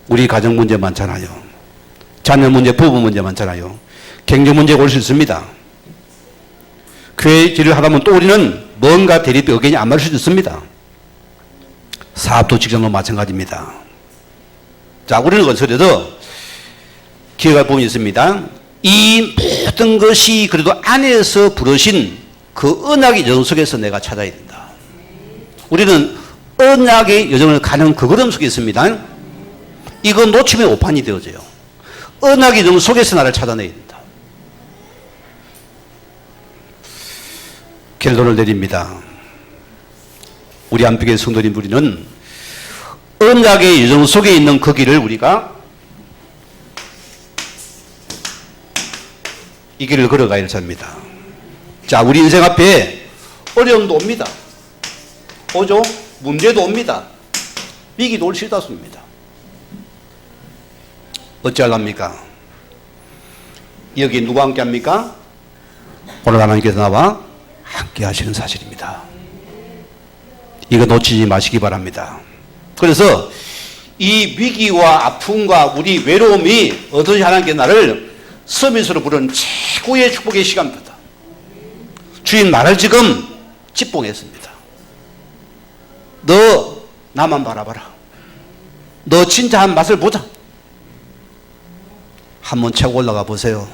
우리 가정 문제 많잖아요. 자녀 문제, 부부 문제 많잖아요. 경제 문제가 올 수 있습니다. 교회 일을 하다 보면 또 우리는 뭔가 대립 의견이 안 맞을 수도 있습니다. 사업도 직장도 마찬가지입니다. 자, 우리는 어찌되어도 기억할 부분이 있습니다. 이 모든 것이 그래도 안에서 부르신 그 언약의 여정 속에서 내가 찾아야 된다. 우리는 언약의 여정을 가는 그 걸음 속에 있습니다. 이거 놓치면 오판이 되어져요. 언약의 여정 속에서 나를 찾아내야 된다. 결론을 내립니다. 우리 안식의 성도님 우리는 언약의 여정 속에 있는 그 길을 우리가 이 길을 걸어가야 할 사람입니다. 자, 우리 인생 앞에 어려움도 옵니다. 오죠? 문제도 옵니다. 위기도 올 수 있습니다. 어찌하랍니까? 여기 누가 함께 합니까? 오늘 하나님께서 나와 함께 하시는 사실입니다. 이거 놓치지 마시기 바랍니다. 그래서 이 위기와 아픔과 우리 외로움이 어떤 하나님께 나를 서밋으로 부르는 최고의 축복의 시간입니다. 주님 나를 지금 집봉했습니다. 너 나만 바라봐라. 너 진짜 한 맛을 보자. 한번 차고 올라가 보세요.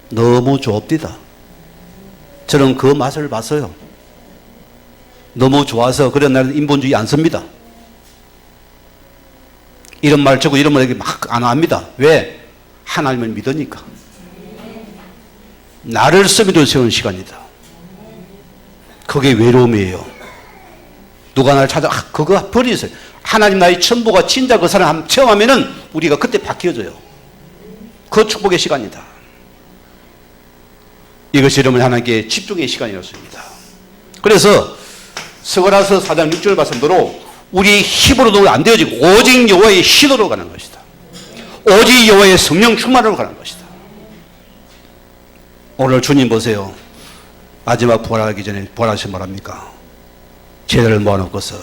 너무 좋옵디다. 저는 그 맛을 봤어요. 너무 좋아서 그런 날은 인본주의 안 씁니다. 이런 말 저고 이런 말 막 안 합니다. 왜? 하나님을 믿으니까. 나를 서밋으로 세우는 시간이다. 그게 외로움이에요. 누가 나를 찾아, 그거 버리세요. 하나님 나의 천부가 진짜 그 사람 처음 하면은 우리가 그때 바뀌어져요. 그 축복의 시간이다. 이것이 여러분 하나님께 집중의 시간이었습니다. 그래서 스가랴서 4장 6절 말씀대로 우리의 힘으로도 안 되어지고 오직 여호와의 신으로 가는 것이다. 오직 여호와의 성령 충만으로 가는 것이다. 오늘 주님 보세요. 마지막 부활하기 전에 부활하신 말합니까? 제자를 모아놓고서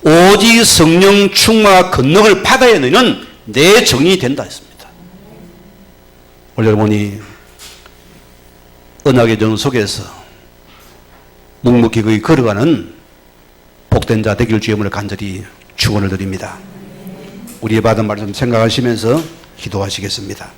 오직 성령 충만과 권능을 받아야 너희는 내 정인이 된다 했습니다. 오늘 여러분이 언약의 전 속에서 묵묵히 거기 걸어가는 복된 자 되길 주의 이름으로 간절히 축원을 드립니다. 우리의 받은 말씀 생각하시면서 기도하시겠습니다.